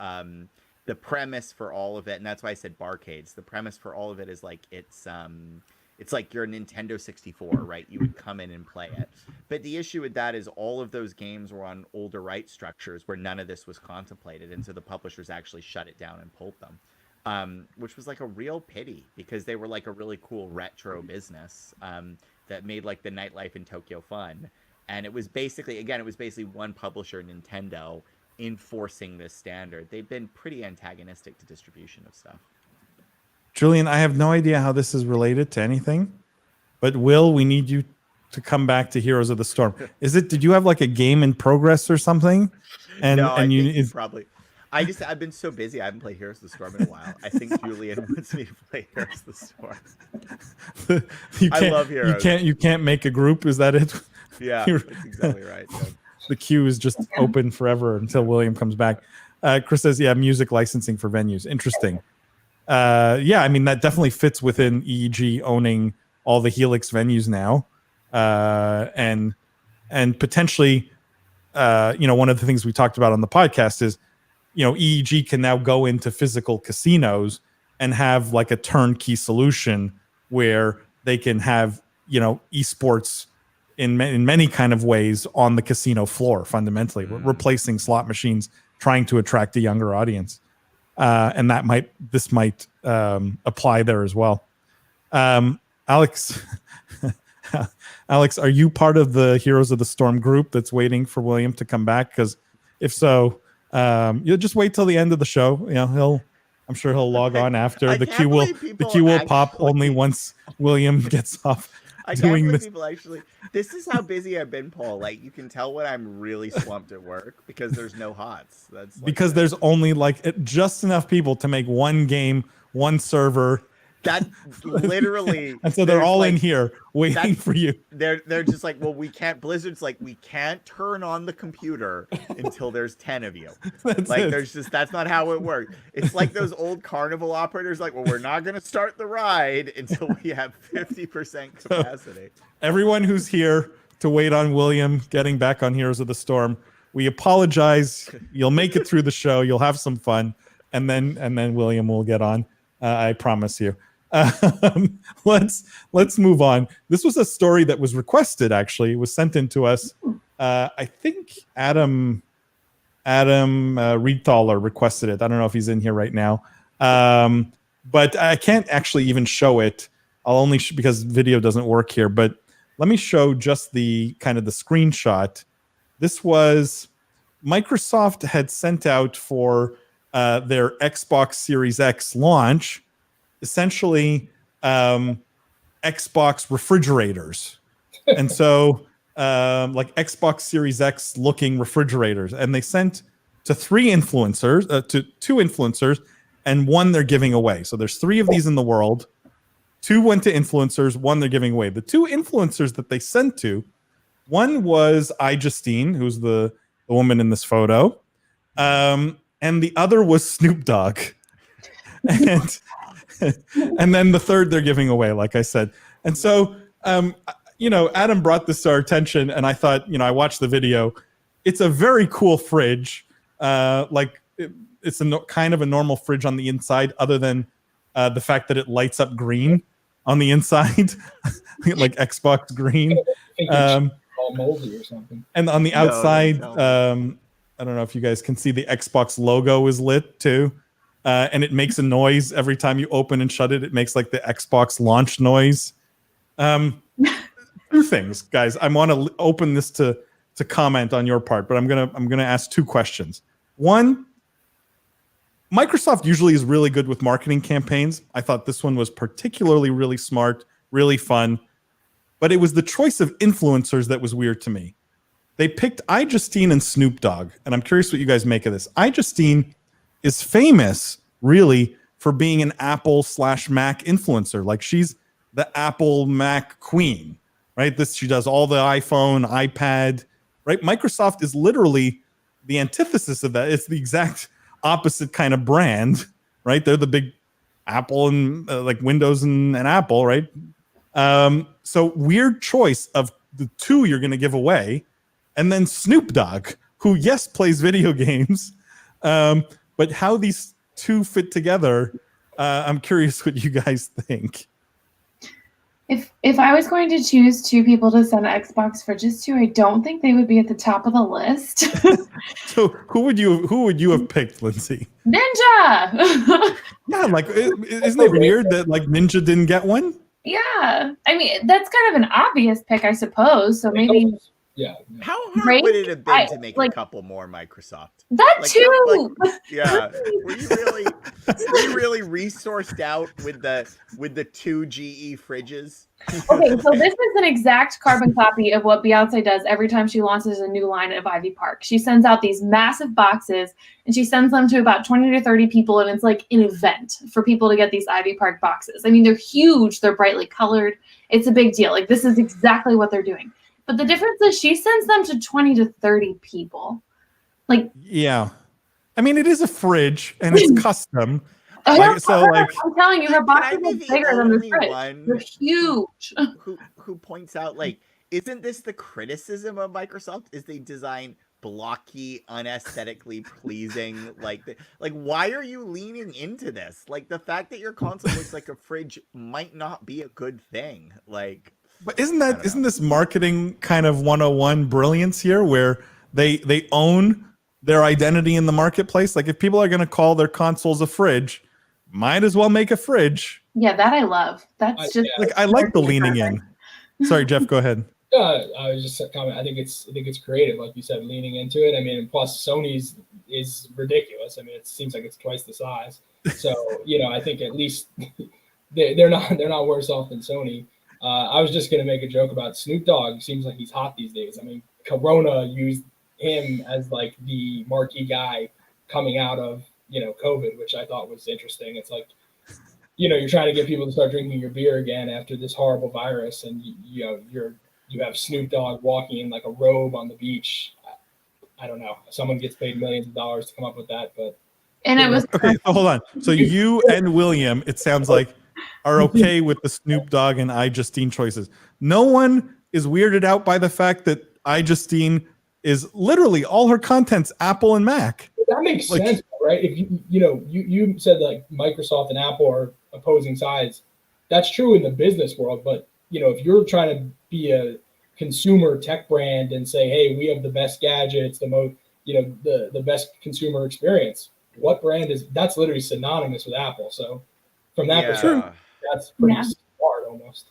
the premise for all of it, and that's why I said barcades. The premise for all of it is like it's like your Nintendo 64, right? You would come in and play it. But the issue with that is all of those games were on older rights structures where none of this was contemplated. And so the publishers actually shut it down and pulled them, which was like a real pity because they were like a really cool retro business that made like the nightlife in Tokyo fun. And it was basically one publisher, Nintendo, enforcing this standard. They've been pretty antagonistic to distribution of stuff. Julian, I have no idea how this is related to anything, but Will, we need you to come back to Heroes of the Storm. Did you have like a game in progress or something? Probably. I've been so busy. I haven't played Heroes of the Storm in a while. I think Julian wants me to play Heroes of the Storm. I love Heroes. You can't make a group. Is that it? Yeah, that's exactly right. Yeah. The queue is just open forever until William comes back. Chris says, yeah, music licensing for venues. Interesting. yeah, I mean, that definitely fits within EEG owning all the Helix venues now. And potentially, one of the things we talked about on the podcast is, EEG can now go into physical casinos and have like a turnkey solution where they can have, esports in many kind of ways on the casino floor, fundamentally replacing slot machines, trying to attract a younger audience. And this might apply there as well. Alex, are you part of the Heroes of the Storm group that's waiting for William to come back? Because if so, you'll just wait till the end of the show. I'm sure he'll log on after. The queue will pop only once William gets off. I can't believe people actually. This is how busy I've been, Paul. Like, you can tell when I'm really slumped at work because there's no HOTS. That's like because there's only just enough people to make one game, one server. That literally, and so they're all in here waiting for you. They're just like, well, we can't. Blizzard's like, we can't turn on the computer until there's 10 of you. That's not how it works. It's like those old carnival operators, like, well, we're not going to start the ride until we have 50% capacity. So, everyone who's here to wait on William getting back on Heroes of the Storm, we apologize. You'll make it through the show. You'll have some fun, and then William will get on. I promise you. Let's move on. This was a story that was requested. Actually, it was sent in to us. I think Adam Riedthaler requested it. I don't know if he's in here right now, but I can't actually even show it. I'll only because video doesn't work here. But let me show just the kind of the screenshot. This was Microsoft had sent out for their Xbox Series X launch, essentially Xbox refrigerators. And so like Xbox Series X looking refrigerators. And they sent to two influencers, and one they're giving away. So there's 3 of these in the world. 2 went to influencers, 1 they're giving away. The 2 influencers that they sent to, one was iJustine, who's the woman in this photo. And the other was Snoop Dogg. And then the 3rd they're giving away, like I said. And so, Adam brought this to our attention, and I thought, I watched the video. It's a very cool fridge. It's kind of a normal fridge on the inside, other than the fact that it lights up green on the inside, like Xbox green. All moldy or something. And on the outside, I don't know if you guys can see the Xbox logo is lit too. And it makes a noise every time you open and shut it. It makes like the Xbox launch noise. 2 things, guys. I want to open this to comment on your part, but I'm gonna ask 2 questions. One, Microsoft usually is really good with marketing campaigns. I thought this one was particularly really smart, really fun, but it was the choice of influencers that was weird to me. They picked iJustine and Snoop Dogg, and I'm curious what you guys make of this. iJustine is famous, really, for being an Apple/Mac influencer. Like, she's the Apple Mac queen, right? She does all the iPhone, iPad, right? Microsoft is literally the antithesis of that. It's the exact opposite kind of brand, right? They're the big Apple and like Windows and Apple, right? So weird choice of the 2 you're going to give away. And then Snoop Dogg, who, yes, plays video games, but how these 2 fit together, I'm curious what you guys think. If I was going to choose 2 people to send Xbox fridges to, I don't think they would be at the top of the list. So who would you have picked, Lindsay? Ninja. Yeah, like, isn't it weird that like Ninja didn't get one? Yeah, I mean, that's kind of an obvious pick, I suppose. So maybe. Yeah. How hard would it have been to make a couple more Microsoft? That too. Yeah. Were you really resourced out with the 2 GE fridges? Okay, so this is an exact carbon copy of what Beyonce does every time she launches a new line of Ivy Park. She sends out these massive boxes, and she sends them to about 20 to 30 people, and it's like an event for people to get these Ivy Park boxes. I mean, they're huge. They're brightly colored. It's a big deal. Like, this is exactly what they're doing. But the difference is she sends them to 20 to 30 people. Like, yeah. I mean, it is a fridge and it's custom. I'm like, telling you, her boxes Can I are be bigger the than the only fridge. one They're huge. who points out, like, isn't this the criticism of Microsoft? Is they design blocky, unaesthetically pleasing, like why are you leaning into this? Like, the fact that your console looks like a fridge might not be a good thing. Like, but isn't this marketing kind of 101 brilliance here, where they own their identity in the marketplace? Like, if people are going to call their consoles a fridge, might as well make a fridge. Yeah, that I love. That's just like, I like the leaning in. Sorry, Jeff, go ahead. I was just commenting. I think it's creative, like you said, leaning into it. I mean, and plus Sony's is ridiculous. I mean, it seems like it's twice the size. So I think at least they're not worse off than Sony. I was just gonna make a joke about Snoop Dogg. Seems like he's hot these days. I mean, Corona used him as like the marquee guy coming out of COVID, which I thought was interesting. It's like you're trying to get people to start drinking your beer again after this horrible virus, and you have Snoop Dogg walking in like a robe on the beach. I don't know. Someone gets paid millions of dollars to come up with that, but it was okay. So hold on. So you and William, it sounds like, are okay with the Snoop Dogg and iJustine choices. No one is weirded out by the fact that iJustine is literally all her content's Apple and Mac. That makes sense, right? If you said like Microsoft and Apple are opposing sides, that's true in the business world, but if you're trying to be a consumer tech brand and say, hey, we have the best gadgets, the most, the best consumer experience, what brand that's literally synonymous with Apple. So from that perspective, that's pretty smart almost.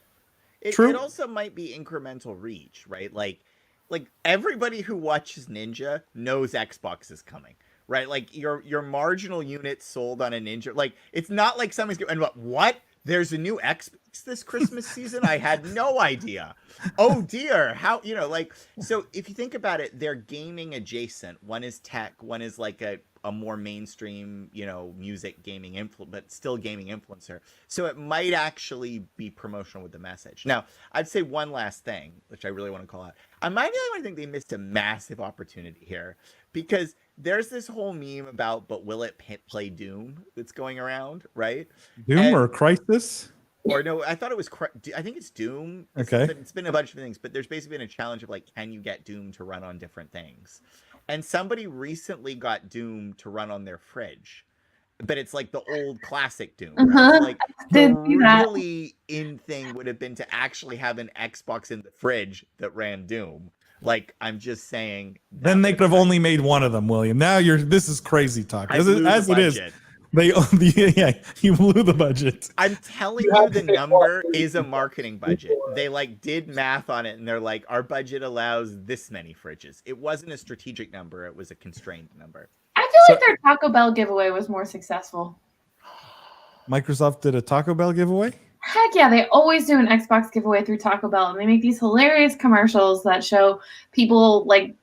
It also might be incremental reach, right? Like everybody who watches Ninja knows Xbox is coming, right? Like your marginal unit sold on a Ninja, like it's not like somebody's going, what? There's a new Xbox this Christmas season? I had no idea. Oh dear. How, so if you think about it, they're gaming adjacent. One is tech, one is like a more mainstream, music gaming but still gaming influencer. So it might actually be promotional with the message. Now, I'd say one last thing, which I really want to call out. I might really think they missed a massive opportunity here, because there's this whole meme about, but will it play Doom that's going around, right? Doom or Crisis? Or no, I thought it was, I think it's Doom. Okay. It's been a bunch of things, but there's basically been a challenge of like, can you get Doom to run on different things? And somebody recently got Doom to run on their fridge, but it's like the old classic Doom. Right? Like the really in thing would have been to actually have an Xbox in the fridge that ran Doom. Like, I'm just saying. Then they could have only made one of them, William. Now this is crazy talk. As it is, you blew the budget. I'm telling you, the number is a marketing budget. They did math on it, and they're like, our budget allows this many fridges. It wasn't a strategic number; it was a constrained number. I feel like their Taco Bell giveaway was more successful. Microsoft did a Taco Bell giveaway? Heck yeah, they always do an Xbox giveaway through Taco Bell, and they make these hilarious commercials that show people like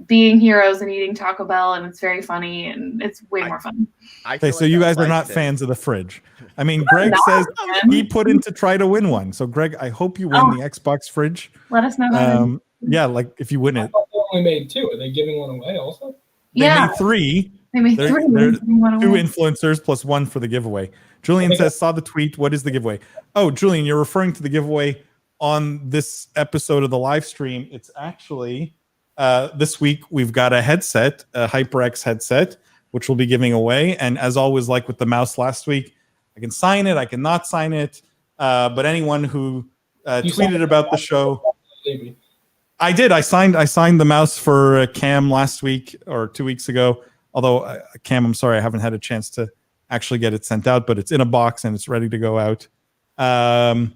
being heroes and eating Taco Bell, and it's very funny, and it's way more fun. Okay, so you guys are not fans of the fridge. I mean, Greg says he put in to try to win one. So Greg, I hope you win the Xbox fridge. Let us know. Yeah, like if you win it. They only made 2. Are they giving one away also? They made 3. They made 3. They're 2 influencers plus 1 for the giveaway. Julian says, saw the tweet. What is the giveaway? Oh, Julian, you're referring to the giveaway on this episode of the live stream. It's actually this week we've got a headset, a HyperX headset, which we'll be giving away. And as always, like with the mouse last week, I can sign it, I can not sign it. But anyone who tweeted about the show, I did. I signed the mouse for Cam last week or 2 weeks ago. Although Cam, I'm sorry, I haven't had a chance to actually get it sent out, but it's in a box and it's ready to go out. And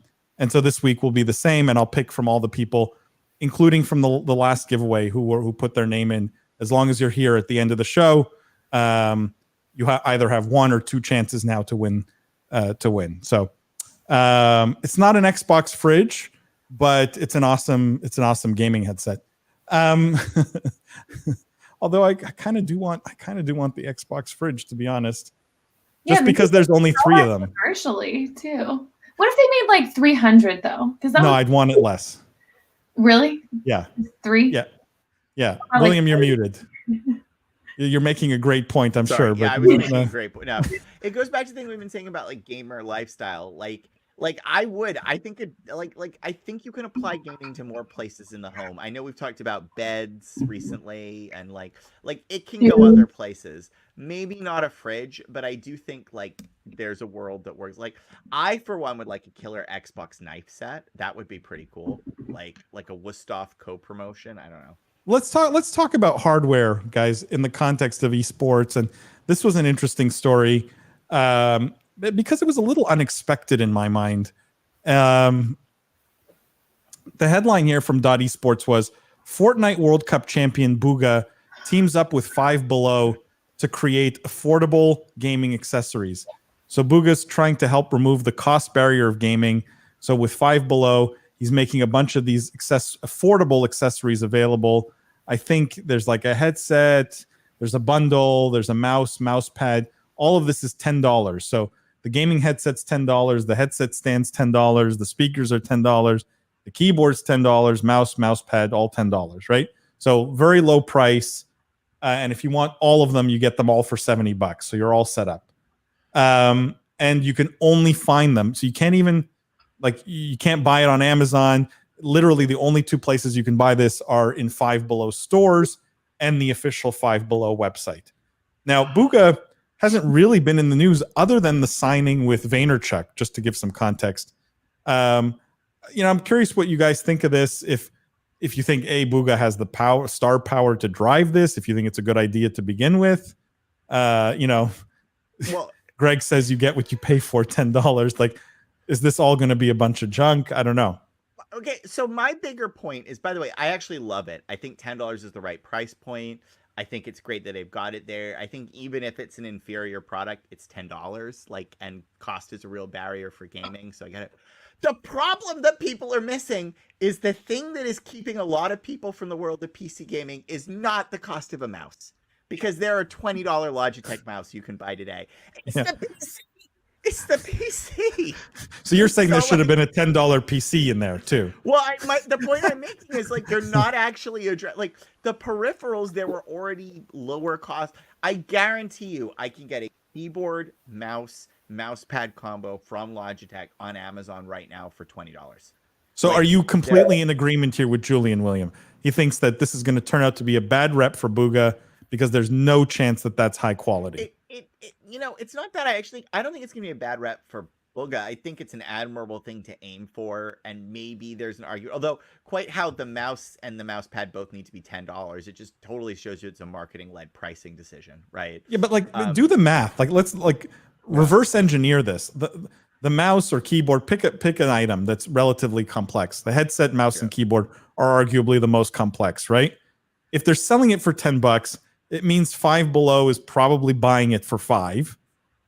so this week will be the same, and I'll pick from all the people, including from the last giveaway, who put their name in. As long as you're here at the end of the show, you either have 1 or 2 chances now to win. So it's not an Xbox fridge, but it's an awesome gaming headset. Although I kind of do want the Xbox fridge, to be honest. Just because there's only 3 of them. Commercially, too. What if they made like 300 though? No, I'd want it less. Really? Yeah. 3? Yeah. William, you're muted. You're making a great point, I'm Sorry, sure. yeah, But I was making a great point. No, it goes back to the thing we've been saying about like gamer lifestyle. I think I think you can apply gaming to more places in the home. I know we've talked about beds recently, and like it can go other places. Maybe not a fridge, but I do think like there's a world that works. Like I, for one, would like a killer Xbox knife set. That would be pretty cool. Like a Wusthof co-promotion. I don't know. let's talk about hardware, guys, in the context of esports. And this was an interesting story because it was a little unexpected in my mind. The headline here from .esports was Fortnite World Cup champion Bugha teams up with Five Below to create affordable gaming accessories. So Bugha's trying to help remove the cost barrier of gaming. So with Five Below, he's making a bunch of these affordable accessories available. I think there's like a headset, there's a bundle, there's a mouse pad. All of this is $10. So the gaming headset's $10, the headset stand's $10, the speakers are $10, the keyboard's $10, mouse pad, all $10, right? So very low price. And if you want all of them, you get them all for $70. So you're all set up. And you can only find them. So you can't even, like, you can't buy it on Amazon. Literally, the only two places you can buy this are in Five Below stores and the official Five Below website. Now, Bugha hasn't really been in the news other than the signing with Vaynerchuk, just to give some context. I'm curious what you guys think of this. If you think Bugha has the star power to drive this, if you think it's a good idea to begin with, well, Greg says you get what you pay for, $10. Like, is this all going to be a bunch of junk? I don't know. Okay, so my bigger point is, by the way, I actually love it. I think $10 is the right price point. I think it's great that they've got it there. I think even if it's an inferior product, it's $10. Like, and cost is a real barrier for gaming. So I get it. The problem that people are missing is the thing that is keeping a lot of people from the world of PC gaming is not the cost of a mouse. Because there are $20 Logitech mouse you can buy today. It's the PC. It's the PC. So you're saying there should have been a $10 PC in there too? Well, the point I'm making is like they're not actually like the peripherals. There were already lower cost. I guarantee you, I can get a keyboard, mouse pad combo from Logitech on Amazon right now for $20. So are you completely in agreement here with Julian William? He thinks that this is going to turn out to be a bad rep for Bugha because there's no chance that that's high quality. It's not that I don't think it's going to be a bad rep for Bugha. I think it's an admirable thing to aim for, and maybe there's an argument. Although, quite how the mouse and the mouse pad both need to be $10, it just totally shows you it's a marketing-led pricing decision, right? Yeah, but like, do the math. Like, let's reverse engineer this. The mouse or keyboard. Pick an item that's relatively complex. The headset, mouse, and keyboard are arguably the most complex, right? If they're selling it for $10, it means Five Below is probably buying it for $5,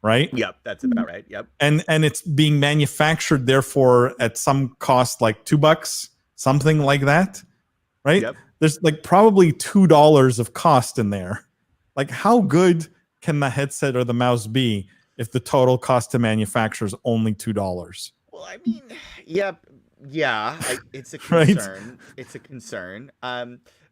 right? Yep, that's about right. Yep. And it's being manufactured, therefore, at some cost like $2, something like that, right? Yep. There's like probably $2 of cost in there. Like, how good can the headset or the mouse be if the total cost to manufacture is only $2? Well, I mean, it's a concern. Right? It's a concern.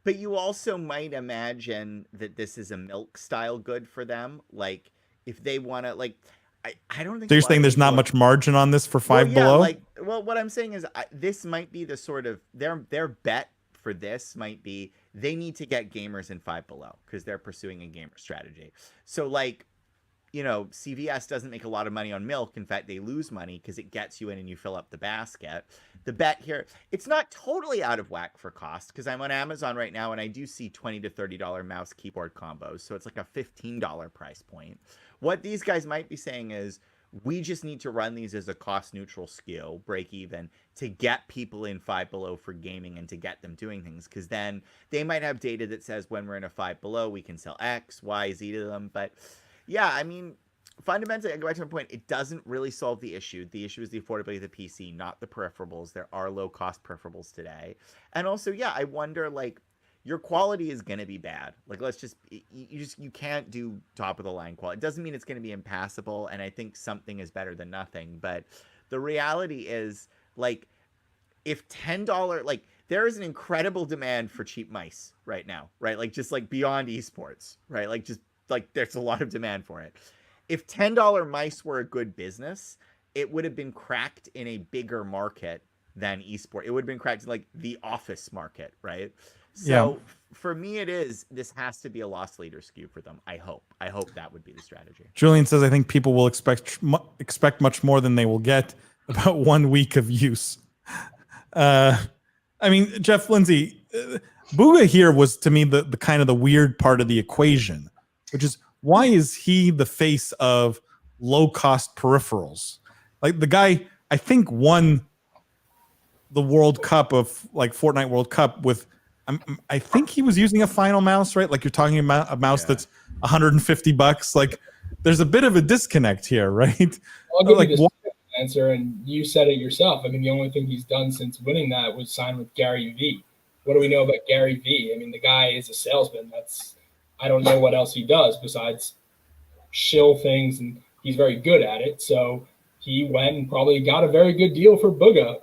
But you also might imagine that this is a milk style good for them. Like, if they want to, like, I don't think. So you're saying there's not much margin on this for Five Below? What I'm saying is this might be the sort of their bet for this might be they need to get gamers in Five Below because they're pursuing a gamer strategy. So like, CVS doesn't make a lot of money on milk. In fact, they lose money because it gets you in and you fill up the basket. The bet here, it's not totally out of whack for cost because I'm on Amazon right now and I do see $20 to $30 mouse keyboard combos. So it's like a $15 price point. What these guys might be saying is we just need to run these as a cost neutral SKU, break even, to get people in Five Below for gaming and to get them doing things. Because then they might have data that says when we're in a Five Below, we can sell X, Y, Z to them. But yeah, I mean, fundamentally, I go back to my point. It doesn't really solve the issue. The issue is the affordability of the PC, not the peripherals. There are low-cost peripherals today. And also, yeah, I wonder, like, your quality is going to be bad. Like, you can't do top-of-the-line quality. It doesn't mean it's going to be impassable, and I think something is better than nothing. But the reality is, like, if $10, like, there is an incredible demand for cheap mice right now, right? Like just like beyond esports, right? Like just like there's a lot of demand for it. If $10 mice were a good business, it would have been cracked in a bigger market than esport. It would have been cracked in like the office market, right? So for me, this has to be a loss leader skew for them. I hope that would be the strategy. Julian says, I think people will expect much more than they will get. About 1 week of use. I mean, Jeff Lindsay, Booga here was to me the kind of the weird part of the equation, which is why is he the face of low cost peripherals? Like the guy, I think won the World Cup of like Fortnite World Cup with, I think he was using a final mouse, right? Like you're talking about a mouse that's $150. Like there's a bit of a disconnect here, right? I'll give like you this answer, and you said it yourself. I mean, the only thing he's done since winning that was sign with Gary V. What do we know about Gary V? I mean, the guy is a salesman. I don't know what else he does besides shill things, and he's very good at it. So he went and probably got a very good deal for Booga,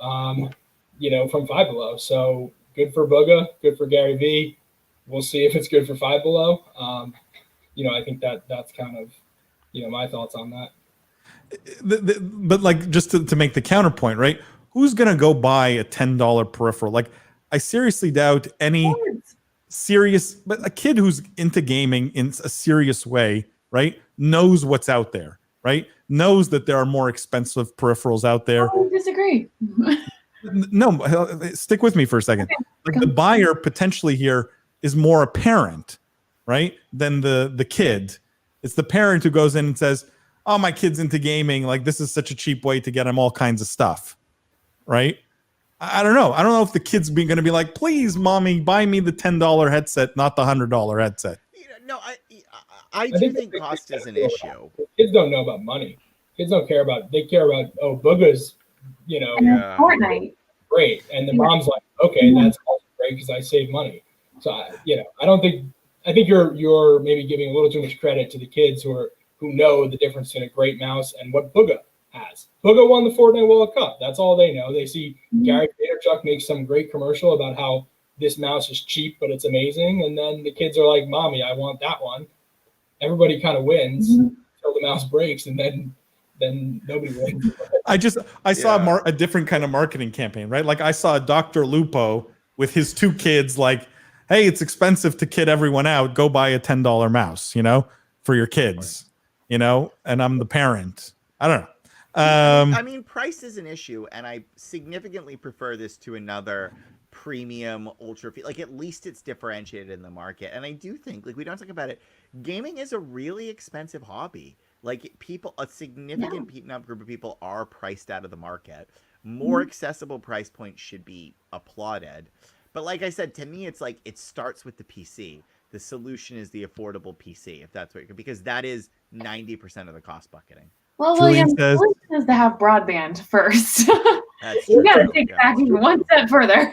from Five Below. So good for Booga, good for Gary V. We'll see if it's good for Five Below. I think that's kind of, my thoughts on that. But like just to make the counterpoint, right? Who's gonna go buy a $10 peripheral? Like, I seriously doubt any but a kid who's into gaming in a serious way, right, knows what's out there, right? Knows that there are more expensive peripherals out there. I disagree. No, stick with me for a second. Like the buyer potentially here is more a parent, right, than the kid. It's the parent who goes in and says, oh, my kid's into gaming. Like, this is such a cheap way to get him all kinds of stuff, right? I don't know. I don't know if the kid's going to be like, please, mommy, buy me the $10 headset, not the $100 headset. No, I do think cost is an issue. Kids don't know about money. Kids don't care about. They care about Booga's, Fortnite. Great, and the mom's like, okay, that's also great because I save money. So I don't think. I think you're maybe giving a little too much credit to the kids who know the difference in a great mouse and what Booga has. Booga won the Fortnite World Cup. That's all they know. They see Gary Vaynerchuk make some great commercial about how this mouse is cheap, but it's amazing. And then the kids are like, mommy, I want that one. Everybody kind of wins until the mouse breaks, and then nobody wins. I saw a different kind of marketing campaign, right? Like I saw Dr. Lupo with his two kids like, hey, it's expensive to kid everyone out. Go buy a $10 mouse, for your kids. And I'm the parent. I don't know. I mean, price is an issue, and I significantly prefer this to another premium ultra. Like, at least it's differentiated in the market. And I do think, like, we don't talk about it, gaming is a really expensive hobby. Like, a significant group of people are priced out of the market. More accessible price points should be applauded. But like I said, to me, it's like it starts with the PC. The solution is the affordable PC, if that's what because that is 90% of the cost bucketing. Well, William, the solution is to have broadband first. You got to take that one step further.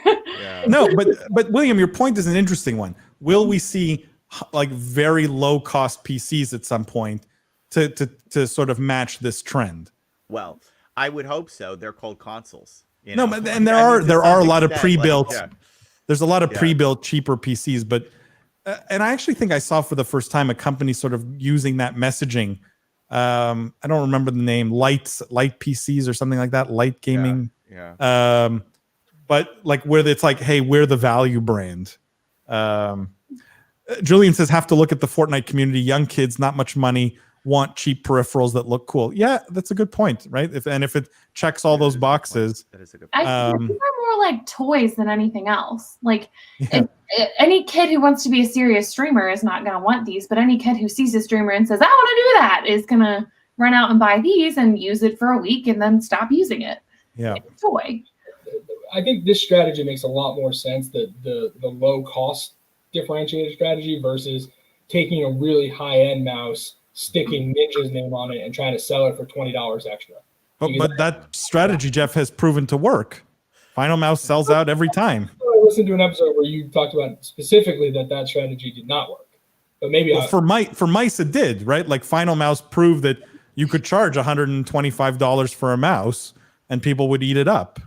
No, but William, your point is an interesting one. Will we see like very low cost PCs at some point to sort of match this trend? Well, I would hope so. They're called consoles. No, but and there are a lot of pre-built. There's a lot of pre-built cheaper PCs, but and I actually think I saw for the first time a company sort of using that messaging. I don't remember the name, light PCs or something like that, light gaming. Yeah. But like where it's like, hey, we're the value brand. Julian says have to look at the Fortnite community. Young kids, not much money, want cheap peripherals that look cool. Yeah, that's a good point, right? If it checks all those boxes. That is a good point. I think these are more like toys than anything else. Like any kid who wants to be a serious streamer is not going to want these, but any kid who sees a streamer and says, I want to do that, is going to run out and buy these and use it for a week and then stop using it. Yeah. It's a toy. I think this strategy makes a lot more sense, the low cost differentiated strategy versus taking a really high end mouse, sticking Ninja's name on it and trying to sell it for $20 extra. But that strategy, Jeff, has proven to work. Final Mouse sells out every time. I listened to an episode where you talked about specifically that strategy did not work. But maybe for mice it did, right? Like Final Mouse proved that you could charge $125 for a mouse and people would eat it up.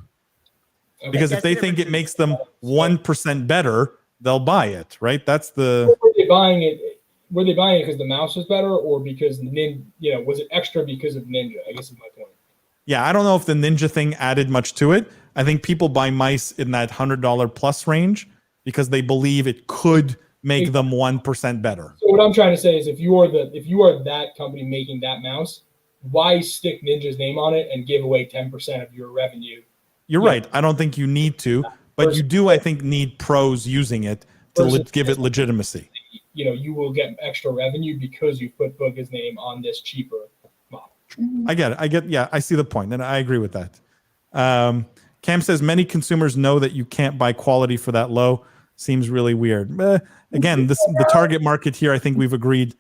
Okay. Because if That's they the think it difference makes them 1% better, they'll buy it, right? That's the. Were they buying it? Were they buying it because the mouse was better, or because was it extra because of Ninja? I guess is my point. Yeah, I don't know if the Ninja thing added much to it. I think people buy mice in that $100 plus range because they believe it could make them 1% better. So what I'm trying to say is, if you are that company making that mouse, why stick Ninja's name on it and give away 10% of your revenue? You're right. I don't think you need to, but you do, I think, need pros using it to give it legitimacy. You will get extra revenue because you put Booga's name on this cheaper model. I get it. Yeah, I see the point, and I agree with that. Cam says many consumers know that you can't buy quality for that low. Seems really weird. Again, the target market here, I think we've agreed,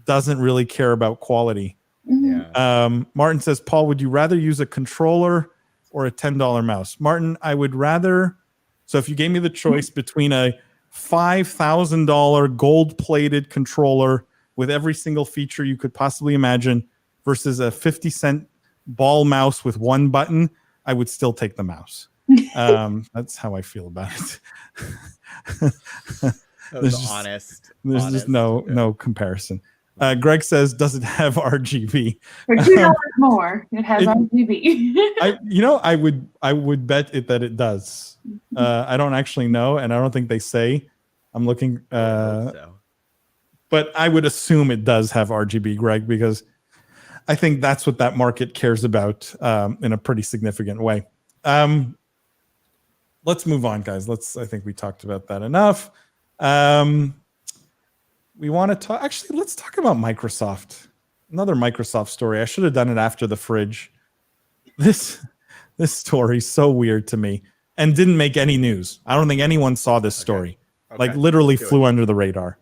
doesn't really care about quality. Yeah. Martin says, Paul, would you rather use a controller or a $10 mouse? Martin, I would rather. So if you gave me the choice between a $5,000 gold-plated controller with every single feature you could possibly imagine versus a 50-cent ball mouse with one button, I would still take the mouse. That's how I feel about it. There's just no comparison. Greg says, does it have RGB? For $2 more, it has RGB. I would bet it that it does. I don't actually know, and I don't think they say. I'm looking, but I would assume it does have RGB, Greg, because I think that's what that market cares about in a pretty significant way. Let's move on, guys. I think we talked about that enough. We want to talk. Actually, let's talk about Microsoft. Another Microsoft story. I should have done it after the fridge. This story is so weird to me and didn't make any news. I don't think anyone saw this story. Okay. Like literally flew under the radar.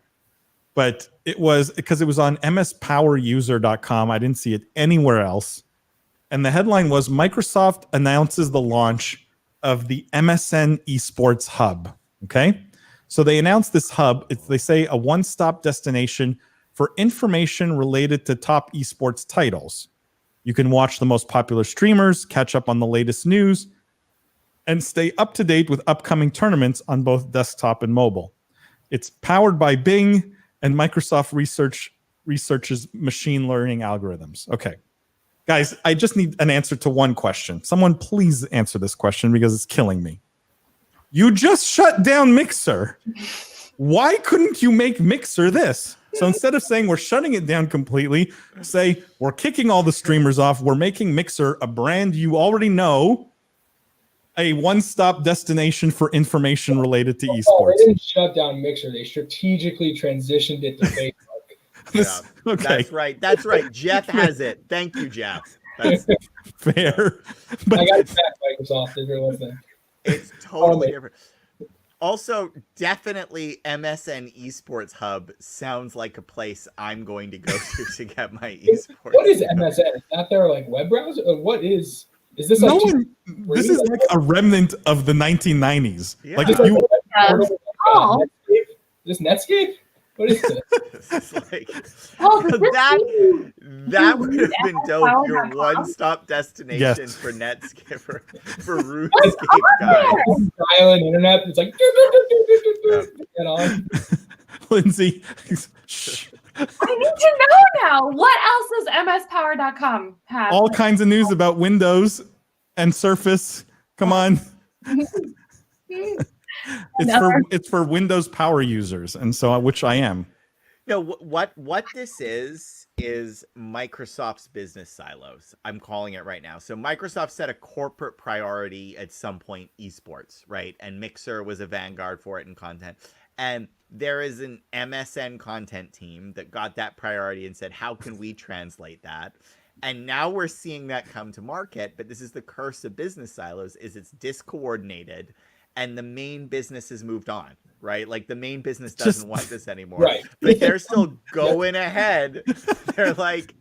But it was because it was on mspoweruser.com. I didn't see it anywhere else. And the headline was Microsoft announces the launch of the MSN Esports Hub. Okay. So they announced this hub. They say a one-stop destination for information related to top esports titles. You can watch the most popular streamers, catch up on the latest news, and stay up to date with upcoming tournaments on both desktop and mobile. It's powered by Bing, and Microsoft researches machine learning algorithms. Okay. Guys, I just need an answer to one question. Someone please answer this question because it's killing me. You just shut down Mixer. Why couldn't you make Mixer this? So instead of saying we're shutting it down completely, say we're kicking all the streamers off. We're making Mixer a brand you already know, a one-stop destination for information related to esports. They didn't shut down Mixer. They strategically transitioned it to Facebook. Okay. That's right. Jeff has it. Thank you, Jeff. That's fair. But I got it back, Microsoft, if you're listening. It's totally different. Also, definitely MSN Esports Hub sounds like a place I'm going to go to get my esports. What is MSN? Is that their like web browser? What is this? Like this is like a remnant of the 1990s. Yeah. Like if you This Netscape? What is this? It's like, that would have been dope. Your one-stop destination for Netscape for RuneScape guys. Dial-in internet. It's like get on. Lindsay. I need to know now. What else does mspower.com have? All kinds of news about Windows and Surface. Come on. It's for Windows power users, and so which I am. No, what this is Microsoft's business silos. I'm calling it right now. So Microsoft set a corporate priority at some point, esports, right? And Mixer was a vanguard for it in content. And there is an MSN content team that got that priority and said, how can we translate that? And now we're seeing that come to market. But this is the curse of business silos, is it's discoordinated. And the main business has moved on, right? Like the main business doesn't want this anymore. Right. But they're still going ahead. They're like,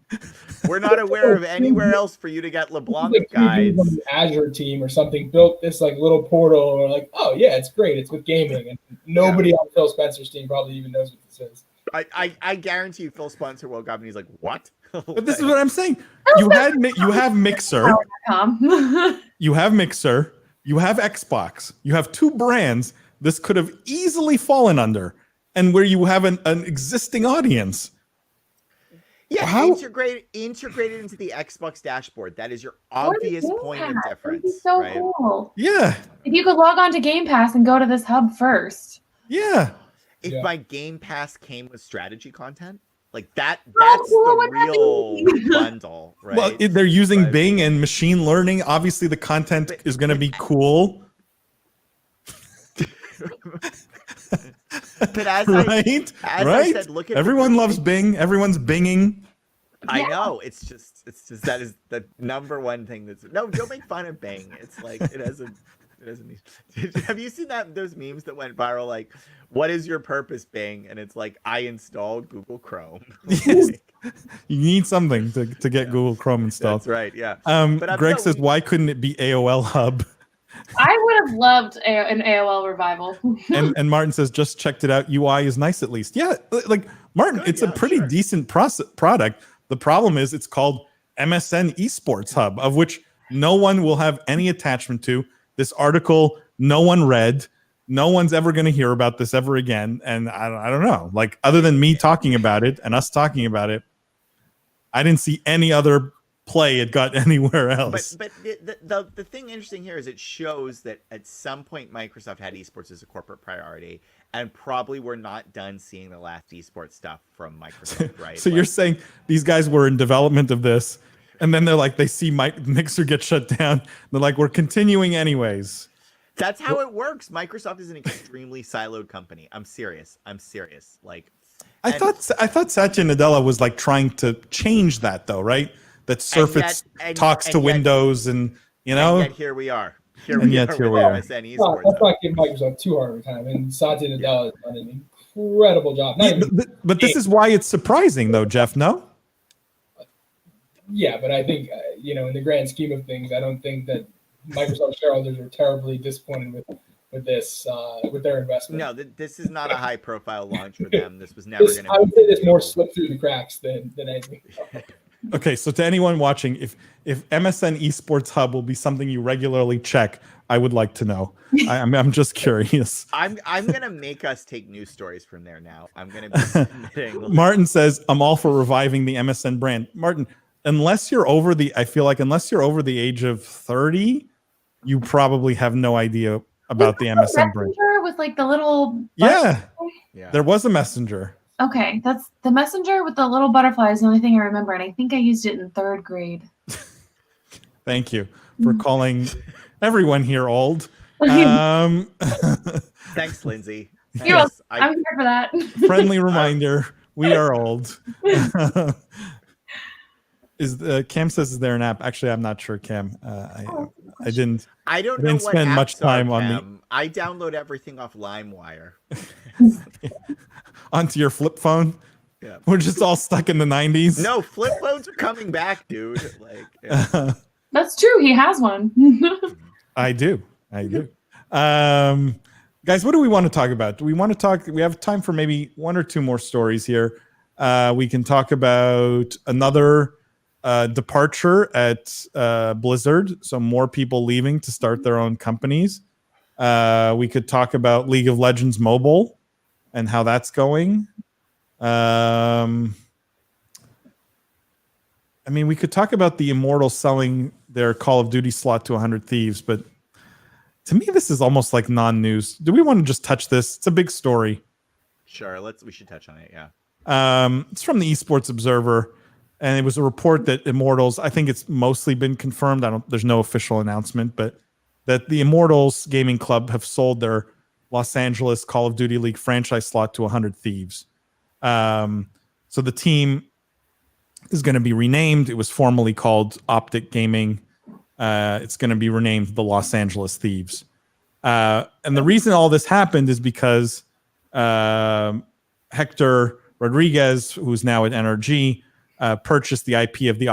we're not aware of anywhere else for you to get LeBlanc guides. The Azure team or something built this like little portal, and we're like, oh yeah, it's great. It's with gaming, and nobody on Phil Spencer's team probably even knows what this is. I guarantee you, Phil Spencer woke up and he's like, what? But this is what I'm saying. You have Mixer. You have Mixer. You have Xbox. You have two brands this could have easily fallen under, and where you have an existing audience. Yeah, integrated into the Xbox dashboard. That is your obvious point of difference. That'd be so right? cool. Yeah. If you could log on to Game Pass and go to this hub first. Yeah. If my Game Pass came with strategy content, like that's cool the real bundle, right? Well, they're using Bing and machine learning. Obviously, the content is going to be cool. But as I said, look at everyone loves Bing. Everyone's binging. I know. It's just that is the number one thing that's don't make fun of Bing. It's like it has a have you seen those memes that went viral? Like, what is your purpose, Bing? And it's like, I installed Google Chrome. You need something to get Google Chrome installed. That's right. Yeah. But Greg says, why couldn't it be AOL Hub? I would have loved an AOL revival. and Martin says, just checked it out. UI is nice at least. Yeah, like Martin, it's a pretty decent product. The problem is it's called MSN Esports Hub, of which no one will have any attachment to. This article, no one read. No one's ever going to hear about this ever again. And I don't know. Like, other than me talking about it and us talking about it, I didn't see any other play it got anywhere else. But the thing interesting here is it shows that at some point Microsoft had esports as a corporate priority, and probably we're not done seeing the last esports stuff from Microsoft, right? So you're saying these guys were in development of this, and then they're like, they see Mixer get shut down. They're like, we're continuing anyways. That's how it works. Microsoft is an extremely siloed company. I'm serious. Like, I thought Satya Nadella was like trying to change that, though, right? That Surface talks to Windows, and you know. And yet here we are. Here we are. Let's not give Microsoft too hard of a time. And Satya Nadella has done an incredible job. But this is why it's surprising, though, Jeff. No. Yeah, but I think in the grand scheme of things, I don't think that Microsoft shareholders were terribly disappointed with this with their investment. No, this is not a high-profile launch for them. This was never going to. I would say this more slipped through the cracks than anything. Okay, so to anyone watching, if MSN Esports Hub will be something you regularly check, I would like to know. I'm just curious. I'm gonna make us take news stories from there now. I'm gonna be submitting. Martin says, I'm all for reviving the MSN brand. Martin, unless you're over the age of 30, you probably have no idea about the MSN brand. With like the little yeah, there was a messenger. Okay, that's the messenger with the little butterflies. The only thing I remember, and I think I used it in 3rd grade. Thank you for calling everyone here old. Thanks, Lindsay. I'm here for that. Friendly reminder: we are old. Cam says, is there an app? Actually, I'm not sure, Cam. I didn't spend much time on I download everything off LimeWire. Onto your flip phone. Yeah, we're just all stuck in the 90s. No, flip phones are coming back, dude. Like, that's true. He has one. I do. Guys, what do we want to talk about? Do we want to talk? We have time for maybe 1 or 2 more stories here. We can talk about another departure at Blizzard. So more people leaving to start their own companies. We could talk about League of Legends Mobile and how that's going. I mean, we could talk about the Immortals selling their Call of Duty slot to 100 Thieves, but to me, this is almost like non-news. Do we want to just touch this? It's a big story. Sure, we should touch on it, yeah. It's from the Esports Observer, and it was a report that Immortals, I think it's mostly been confirmed. There's no official announcement, but that the Immortals Gaming Club have sold their Los Angeles Call of Duty League franchise slot to 100 Thieves. So the team is going to be renamed. It was formerly called Optic Gaming. It's going to be renamed the Los Angeles Thieves. And the reason all this happened is because Hector Rodriguez, who's now at NRG, purchased the IP of the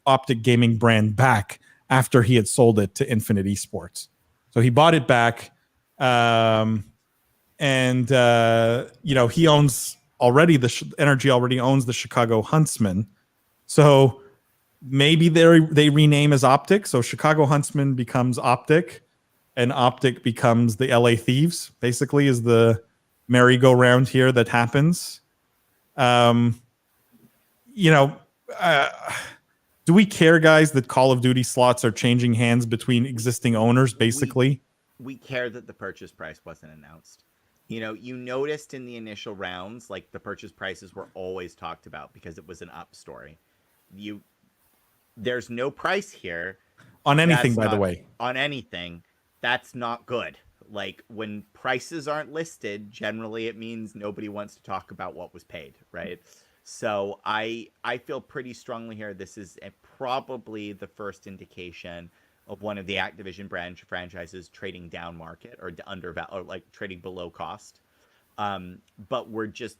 Optic Gaming brand back after he had sold it to Infinite Esports. So he bought it back. And he owns already NRG already owns the Chicago Huntsmen. So maybe they rename as Optic. So Chicago Huntsmen becomes Optic. and Optic becomes the LA Thieves, basically, is the merry-go-round here that happens. Do we care, guys, that Call of Duty slots are changing hands between existing owners, basically? We care that the purchase price wasn't announced. You noticed in the initial rounds, like, the purchase prices were always talked about because it was an up story. There's no price here. On anything, by the way. On anything. That's not good. Like, when prices aren't listed, generally it means nobody wants to talk about what was paid, right? So I feel pretty strongly here this is probably the first indication of one of the Activision franchises trading down market or or like trading below cost. But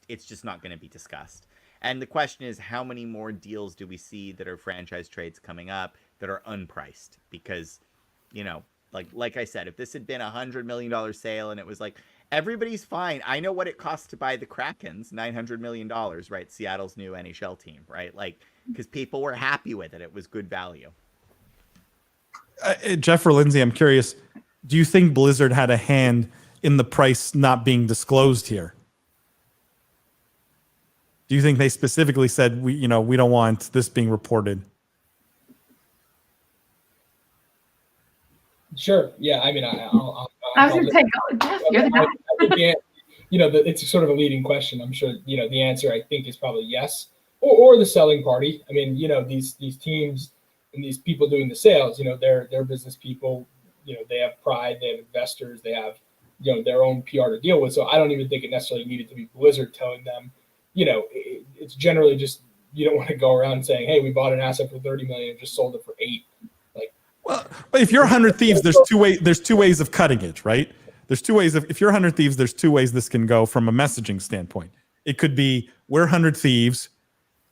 it's just not going to be discussed. And the question is, how many more deals do we see that are franchise trades coming up that are unpriced? Because, like I said, if this had been $100 million sale and it was like, everybody's fine. I know what it costs to buy the Krakens, $900 million, right? Seattle's new NHL team, right? Like, because people were happy with it. It was good value. Jeff or Lindsay, I'm curious, do you think Blizzard had a hand in the price not being disclosed here? Do you think they specifically said, we don't want this being reported? Sure. Yeah. I mean, I was going to say, Jeff, you're the guy. It's sort of a leading question. I'm sure, the answer I think is probably yes, or the selling party. I mean, these teams and these people doing the sales, they're business people, they have pride, they have investors, they have, their own PR to deal with. So I don't even think it necessarily needed to be Blizzard telling them, it's generally just, you don't want to go around saying, hey, we bought an asset for 30 million and just sold it for 8. Well, if you're 100 Thieves, there's two ways of cutting it, right? There's two ways if you're 100 Thieves, there's two ways this can go from a messaging standpoint. It could be, we're 100 Thieves,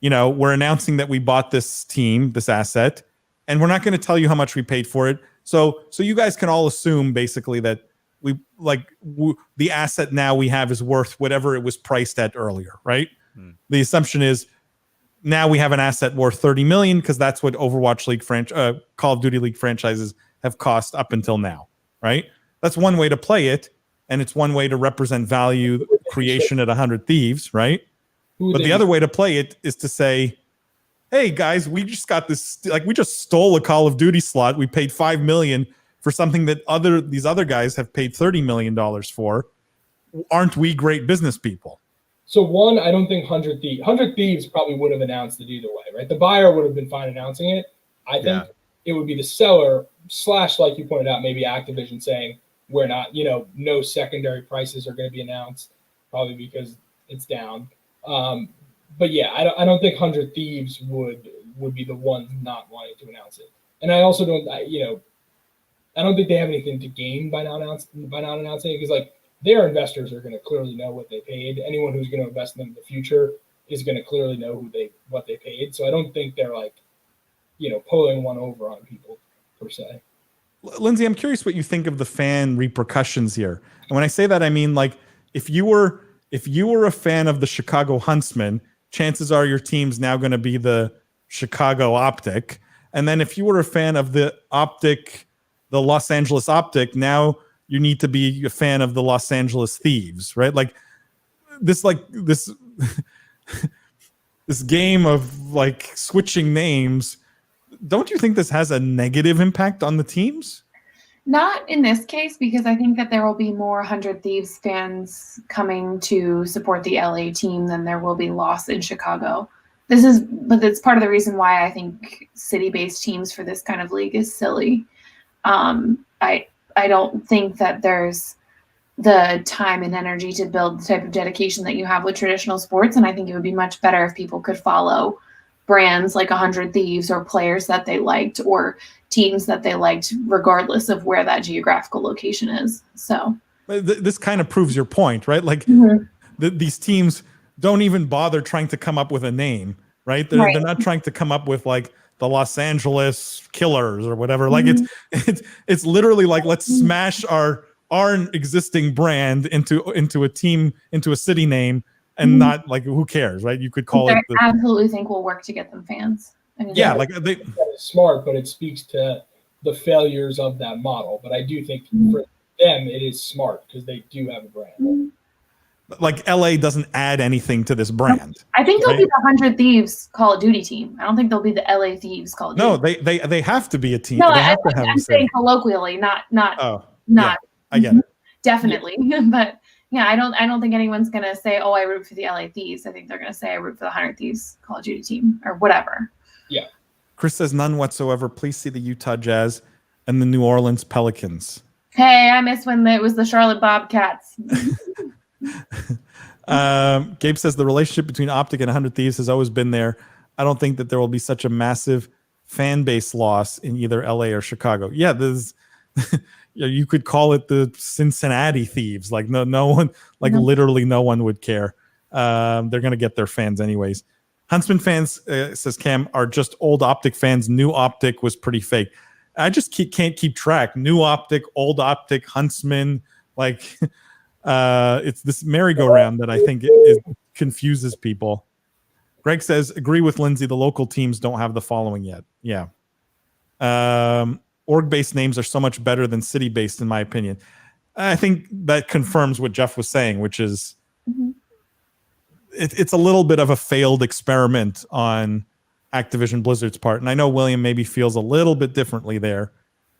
we're announcing that we bought this team, this asset, and we're not going to tell you how much we paid for it. So you guys can all assume basically that the asset now we have is worth whatever it was priced at earlier, right? The assumption is now we have an asset worth 30 million because that's what Overwatch League Call of Duty League franchises have cost up until now, right? That's one way to play it, and it's one way to represent value creation at 100 Thieves, right? But the other way to play it is to say, hey guys, we just got this, we just stole a Call of Duty slot. We paid $5 million for something that these other guys have paid $30 million for. Aren't we great business people? So one, I don't think 100 Thieves probably would have announced it either way, right? The buyer would have been fine announcing it. I think it would be the seller / like you pointed out, maybe Activision saying, we're not, no secondary prices are going to be announced, probably because it's down. But yeah, I don't think 100 Thieves would be the ones not wanting to announce it. And I also don't, I don't think they have anything to gain by not announcing it, because their investors are going to clearly know what they paid. Anyone who's going to invest in them in the future is going to clearly know what they paid. So I don't think they're pulling one over on people per se. Lindsay, I'm curious what you think of the fan repercussions here. And when I say that, I mean, if you were a fan of the Chicago Huntsmen, chances are your team's now going to be the Chicago Optic. And then if you were a fan of the Los Angeles Optic, now you need to be a fan of the Los Angeles Thieves, right? This game of switching names. Don't you think this has a negative impact on the teams? Not in this case, because I think that there will be more 100 Thieves fans coming to support the LA team than there will be loss in Chicago. But it's part of the reason why I think city-based teams for this kind of league is silly. I don't think that there's the time and energy to build the type of dedication that you have with traditional sports, and I think it would be much better if people could follow brands like 100 Thieves or players that they liked or teams that they liked regardless of where that geographical location is. So this kind of proves your point, right? These teams don't even bother trying to come up with a name, right? They're not trying to come up with the Los Angeles Killers or whatever. It's literally let's smash our existing brand into a team, into a city name, and not who cares, right? You could call it. I absolutely think we'll work to get them fans. I mean, it's smart, but it speaks to the failures of that model. But I do think for them it is smart because they do have a brand. Like LA doesn't add anything to this brand. I think they'll be the 100 Thieves Call of Duty team. I don't think they'll be the LA Thieves Call of Duty. No, they have to be a team. No, they have to have I'm saying colloquially, not. Oh, not. yeah, I get it. Definitely, but yeah, I don't think anyone's gonna say, "Oh, I root for the LA Thieves." I think they're gonna say, "I root for the 100 Thieves Call of Duty team" or whatever. Yeah. Chris says none whatsoever. Please see the Utah Jazz and the New Orleans Pelicans. Hey, I miss when it was the Charlotte Bobcats. Gabe says the relationship between Optic and 100 Thieves has always been there. I don't think that there will be such a massive fan base loss in either LA or Chicago. Yeah, there's you could call it the Cincinnati Thieves. Like no one, like literally no one would care. They're gonna get their fans anyways. Huntsman fans, says Cam, are just old Optic fans. New Optic was pretty fake. I just can't keep track. New Optic, old Optic, Huntsman, like it's this merry-go-round that I think confuses people. Greg says, agree with Lindsay. The local teams don't have the following yet. Yeah. Org-based names are so much better than city-based, in my opinion. I think that confirms what Jeff was saying, which is it's a little bit of a failed experiment on Activision Blizzard's part. And I know William maybe feels a little bit differently there,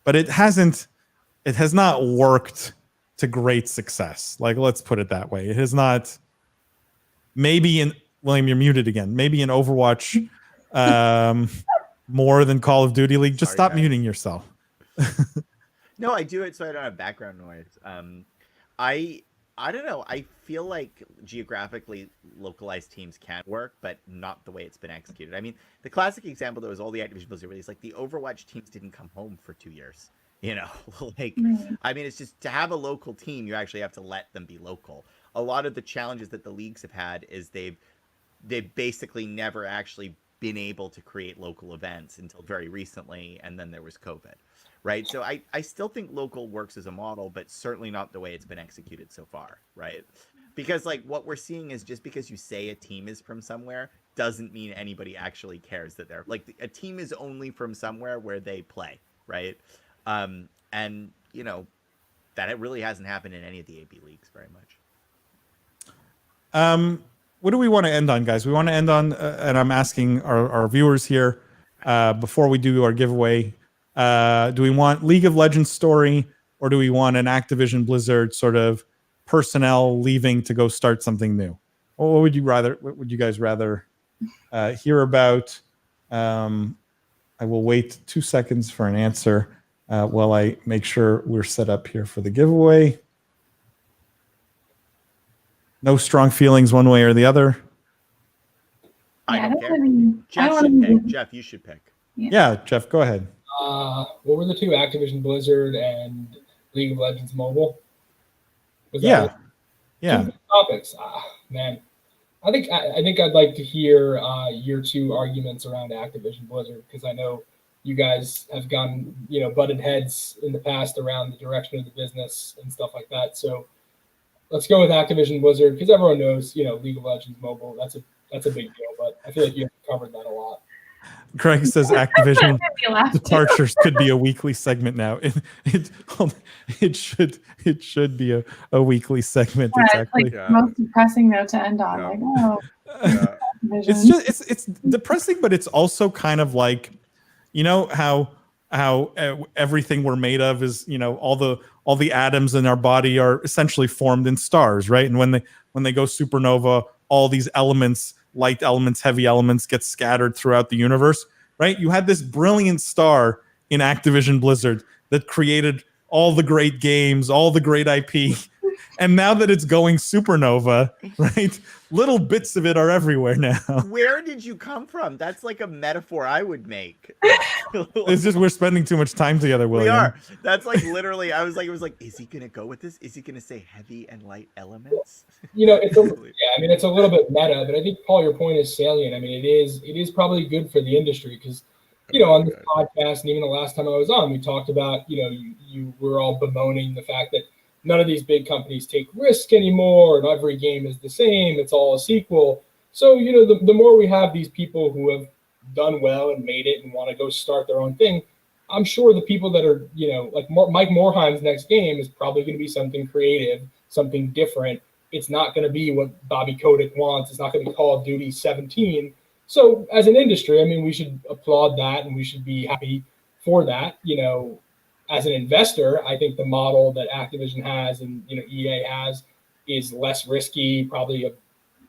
but it has not worked to great success. Like, let's put it that way. It has not, maybe William, you're muted again. Maybe in Overwatch more than Call of Duty League. Just stop muting yourself. No, I do it so I don't have background noise. I don't know. I feel like geographically localized teams can work, but not the way it's been executed. I mean, the classic example though is all the Activision Blizzard release. Like the Overwatch teams didn't come home for 2 years. You know, like I mean, it's just to have a local team, you actually have to let them be local. A lot of the challenges that the leagues have had is they've basically never actually been able to create local events until very recently, and then there was COVID. Right. So I still think local works as a model, but certainly not the way it's been executed so far. Right. Because like what we're seeing is just because you say a team is from somewhere doesn't mean anybody actually cares that they're like a team is only from somewhere where they play. Right. And, you know, that it really hasn't happened in any of the AB leagues very much. What do we want to end on, guys? We want to end on, and I'm asking our viewers here before we do our giveaway. Do we want League of Legends story, or do we want an Activision Blizzard sort of personnel leaving to go start something new? What would you guys rather hear about? I will wait 2 seconds for an answer while I make sure we're set up here for the giveaway. No strong feelings one way or the other. I don't care. Jeff, you should pick. Yeah, Jeff, go ahead. What were the two? Activision Blizzard and League of Legends Mobile? Yeah. Two topics. Man, I think I'd like to hear your two arguments around Activision Blizzard, because I know you guys have gotten butted heads in the past around the direction of the business and stuff like that. So let's go with Activision Blizzard, because everyone knows League of Legends Mobile. That's a big deal, but I feel like you've covered that a lot. Craig says Activision departures could be a weekly segment now. It should be a weekly segment. Yeah, exactly. It's like the most depressing note to end on. Yeah. It's depressing, but it's also kind of like, how everything we're made of is, all the atoms in our body are essentially formed in stars, right? And when they go supernova, all these elements, light elements, heavy elements, get scattered throughout the universe, right? You had this brilliant star in Activision Blizzard that created all the great games, all the great IP. And now that it's going supernova, right? Little bits of it are everywhere now. Where did you come from? That's like a metaphor I would make. It's just we're spending too much time together, William. We are. That's like literally, it was like, is he going to go with this? Is he going to say heavy and light elements? It's a little bit meta, but I think, Paul, your point is salient. I mean, it is probably good for the industry, because, on this podcast, and even the last time I was on, we talked about, you were all bemoaning the fact that none of these big companies take risk anymore, and every game is the same. It's all a sequel. So, the more we have these people who have done well and made it and want to go start their own thing, I'm sure the people that are, like Mike Morhaim's next game is probably going to be something creative, something different. It's not going to be what Bobby Kotick wants. It's not going to be Call of Duty 17. So as an industry, I mean, we should applaud that and we should be happy for that. As an investor, I think the model that Activision has and, EA has is less risky, probably a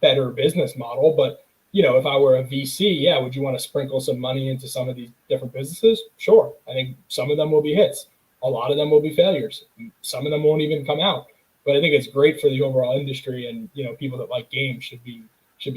better business model. But, if I were a VC, yeah, would you want to sprinkle some money into some of these different businesses? Sure. I think some of them will be hits. A lot of them will be failures. Some of them won't even come out. But I think it's great for the overall industry, and, people that like games should be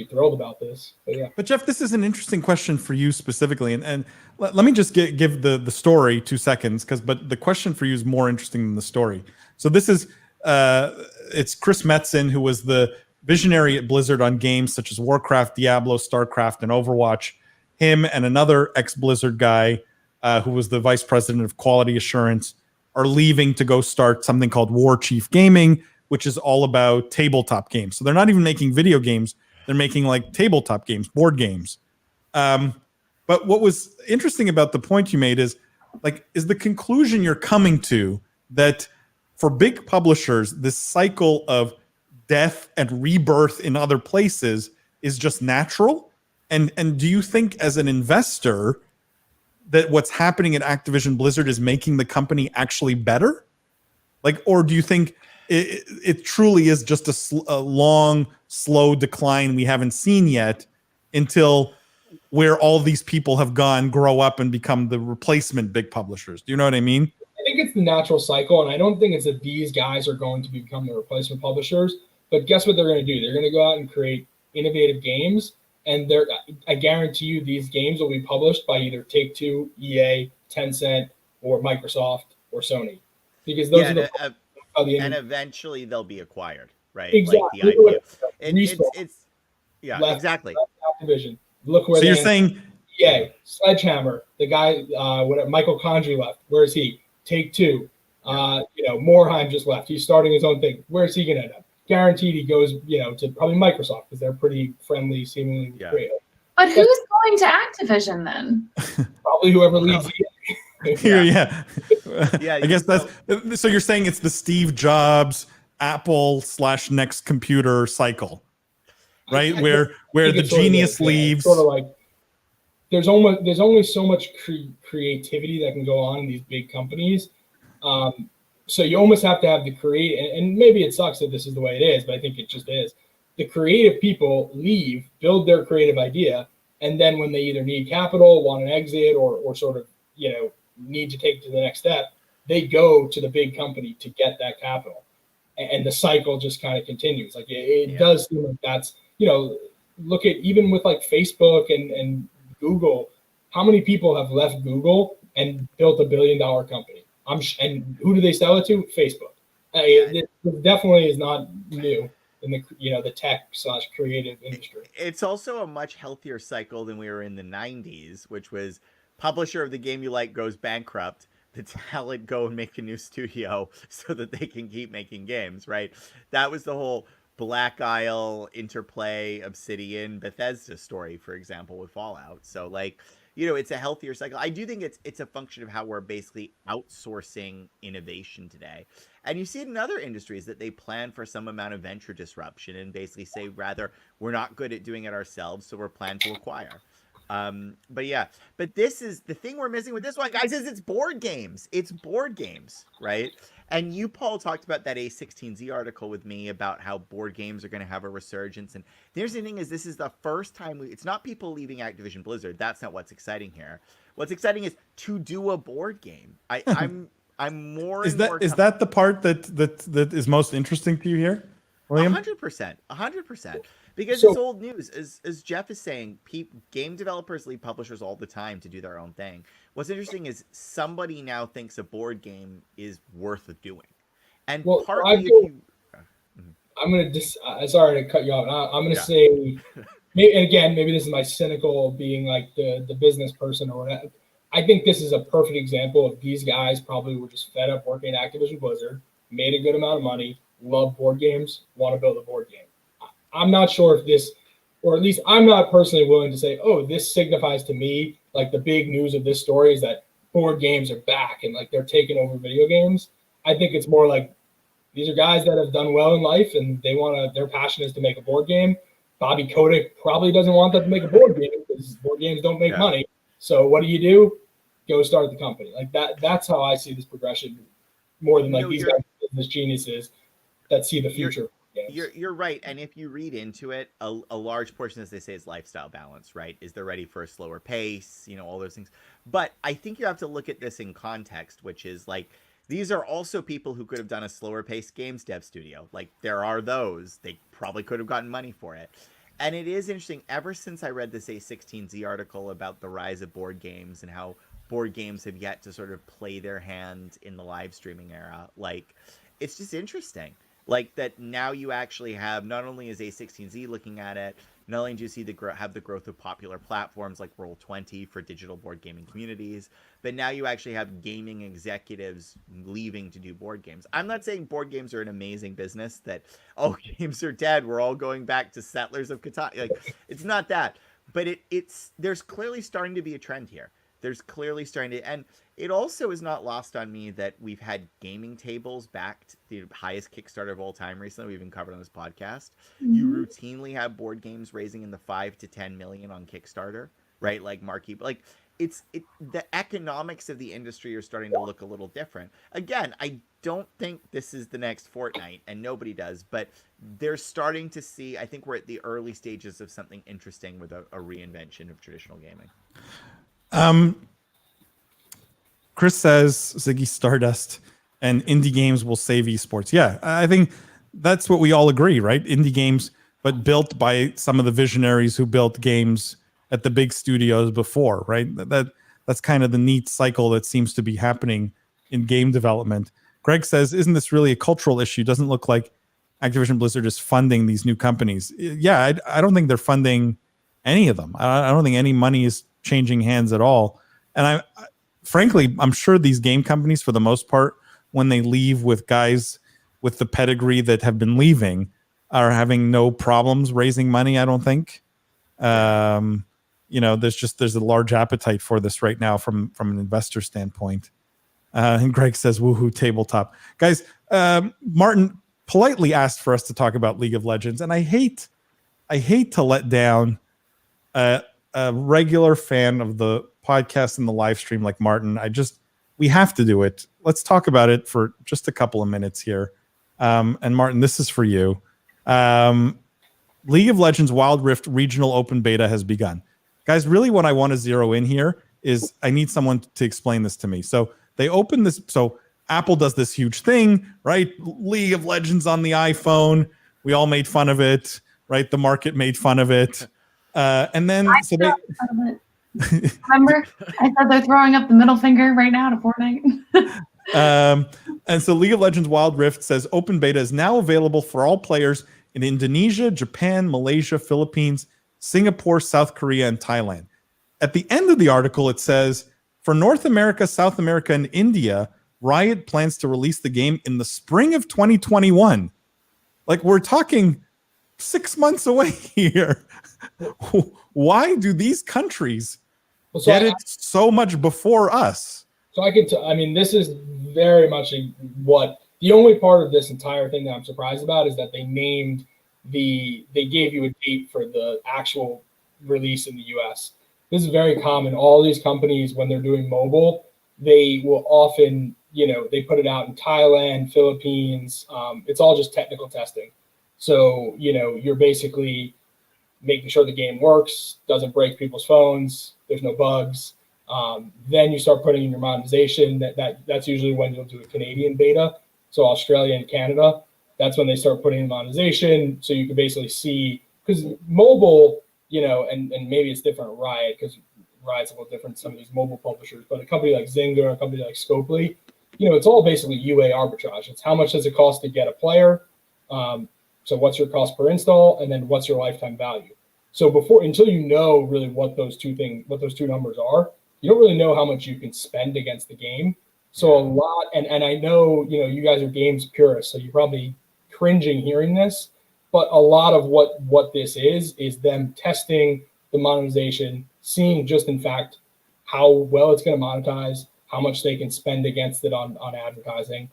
thrilled about this. But yeah. But Jeff, this is an interesting question for you specifically, and let me just give the story 2 seconds, but the question for you is more interesting than the story. So this is it's Chris Metzen, who was the visionary at Blizzard on games such as Warcraft, Diablo, StarCraft, and Overwatch. Him and another ex-Blizzard guy who was the vice president of quality assurance are leaving to go start something called War Chief Gaming, which is all about tabletop games. So they're not even making video games. They're making like tabletop games, board games. But what was interesting about the point you made is the conclusion you're coming to that for big publishers, this cycle of death and rebirth in other places is just natural? And do you think as an investor that what's happening at Activision Blizzard is making the company actually better? Or do you think it truly is just a long, slow decline we haven't seen yet until where all these people have gone, grow up, and become the replacement big publishers? Do you know what I mean? I think it's the natural cycle, and I don't think it's that these guys are going to become the replacement publishers. But guess what they're going to do? They're going to go out and create innovative games, and I guarantee you these games will be published by either Take-Two, EA, Tencent, or Microsoft, or Sony. Because those are and eventually they'll be acquired, right? Exactly. Like the IPO. Exactly. Activision. Look where. So you're saying EA, Sledgehammer, the guy, Michael Condrey left. Where is he? Take-Two. Morhaim just left. He's starting his own thing. Where is he going to end up? Guaranteed he goes, to probably Microsoft because they're pretty friendly, seemingly creative. But who's going to Activision then? Probably whoever leads. Yeah. I guess so. You're saying it's the Steve Jobs Apple / next computer cycle, right? Where the genius leaves. Sort of like there's only so much creativity that can go on in these big companies. So you almost have to have the and maybe it sucks that this is the way it is, but I think it just is. The creative people leave, build their creative idea, and then when they either need capital, want an exit, or sort of, need to take it to the next step, they go to the big company to get that capital. And the cycle just kind of continues. Like it does seem like that's, look at even with like Facebook and Google, how many people have left Google and built $1 billion company? And who do they sell it to? Facebook. It definitely is not new in the tech / creative industry. It's also a much healthier cycle than we were in the 90s, which was publisher of the game you like goes bankrupt. The talent go and make a new studio so that they can keep making games, right? That was the whole Black Isle, Interplay, Obsidian, Bethesda story, for example, with Fallout. So it's a healthier cycle. I do think it's a function of how we're basically outsourcing innovation today. And you see it in other industries that they plan for some amount of venture disruption and basically say, rather, we're not good at doing it ourselves, so we're planning to acquire. But this is the thing we're missing with this one, guys, is it's board games. It's board games, right? And you, Paul, talked about that A16Z article with me about how board games are going to have a resurgence. And there's the thing is, this is the first time it's not people leaving Activision Blizzard. That's not what's exciting here. What's exciting is to do a board game. I'm more. Is that the part that is most interesting to you here, William? 100%. Because it's old news. As Jeff is saying, game developers leave publishers all the time to do their own thing. What's interesting is somebody now thinks a board game is worth doing. And partly I'm going to sorry to cut you off. I'm going to say, maybe this is my cynical being like the business person or whatever. I think this is a perfect example of these guys probably were just fed up working at Activision Blizzard, made a good amount of money, love board games, want to build a board game. I'm not sure if this, or at least I'm not personally willing to say, oh, this signifies to me, like the big news of this story is that board games are back and like they're taking over video games. I think it's more like these are guys that have done well in life and their passion is to make a board game. Bobby Kotick probably doesn't want them to make a board game because board games don't make money. So what do? Go start the company. Like that's how I see this progression more than like these guys are business geniuses that see the future. You're right. And if you read into it, a large portion, as they say, is lifestyle balance, right? Is they're ready for a slower pace, all those things. But I think you have to look at this in context, which is like, these are also people who could have done a slower paced games dev studio. Like there are those, they probably could have gotten money for it. And it is interesting, ever since I read this A16Z article about the rise of board games and how board games have yet to sort of play their hand in the live streaming era, like it's just interesting. Like that now you actually have, not only is A16Z looking at it, not only do you see the growth of popular platforms like Roll20 for digital board gaming communities, but now you actually have gaming executives leaving to do board games. I'm not saying board games are an amazing business, that, games are dead, we're all going back to Settlers of Catan. Like, it's not that. But there's clearly starting to be a trend here. There's clearly starting to, and it also is not lost on me that we've had gaming tables backed the highest Kickstarter of all time recently. We've been covered on this podcast. Mm-hmm. You routinely have board games raising in the 5 to 10 million on Kickstarter, right? Like marquee, like the economics of the industry are starting to look a little different. Again, I don't think this is the next Fortnite, and nobody does, but they're starting to see, I think we're at the early stages of something interesting with a reinvention of traditional gaming. Chris says Ziggy Stardust and indie games will save esports. Yeah, I think that's what we all agree, right? Indie games, but built by some of the visionaries who built games at the big studios before, right? That's kind of the neat cycle that seems to be happening in game development. Greg says, isn't this really a cultural issue? Doesn't look like Activision Blizzard is funding these new companies. Yeah, I don't think they're funding any of them. I don't think any money is changing hands at all. And frankly, I'm sure these game companies, for the most part, when they leave with guys with the pedigree that have been leaving, are having no problems raising money, I don't think. There's a large appetite for this right now from an investor standpoint. And Greg says, woohoo, tabletop. Guys, Martin politely asked for us to talk about League of Legends, and I hate to let down a regular fan of the podcast and the live stream like Martin. We have to do it. Let's talk about it for just a couple of minutes here. And Martin, this is for you. League of Legends Wild Rift Regional Open Beta has begun. Guys, really what I want to zero in here is I need someone to explain this to me. So they open this. So Apple does this huge thing, right? League of Legends on the iPhone. We all made fun of it, right? The market made fun of it. And then remember, I said they're throwing up the middle finger right now to Fortnite. And so League of Legends Wild Rift says open beta is now available for all players in Indonesia, Japan, Malaysia, Philippines, Singapore, South Korea, and Thailand. At the end of the article, it says, for North America, South America, and India, Riot plans to release the game in the spring of 2021. Like, we're talking 6 months away here. Why do these countries get it so much before us? So this is very much what the only part of this entire thing that I'm surprised about is that they gave you a date for the actual release in the US. This is very common. All these companies, when they're doing mobile, they will often, they put it out in Thailand, Philippines. It's all just technical testing. So, you're basically making sure the game works, doesn't break people's phones, there's no bugs. Then you start putting in your monetization. That's usually when you'll do a Canadian beta. So Australia and Canada, that's when they start putting in monetization. So you can basically see, because mobile, and maybe it's different at Riot, because Riot's a little different than some of these mobile publishers, but a company like Zynga, a company like Scopely, it's all basically UA arbitrage. It's how much does it cost to get a player? So what's your cost per install, and then what's your lifetime value? So until you know really what those two numbers are, you don't really know how much you can spend against the game. So a lot, and I know, you guys are games purists, so you're probably cringing hearing this, but a lot of what this is them testing the monetization, seeing just in fact how well it's going to monetize, how much they can spend against it on advertising.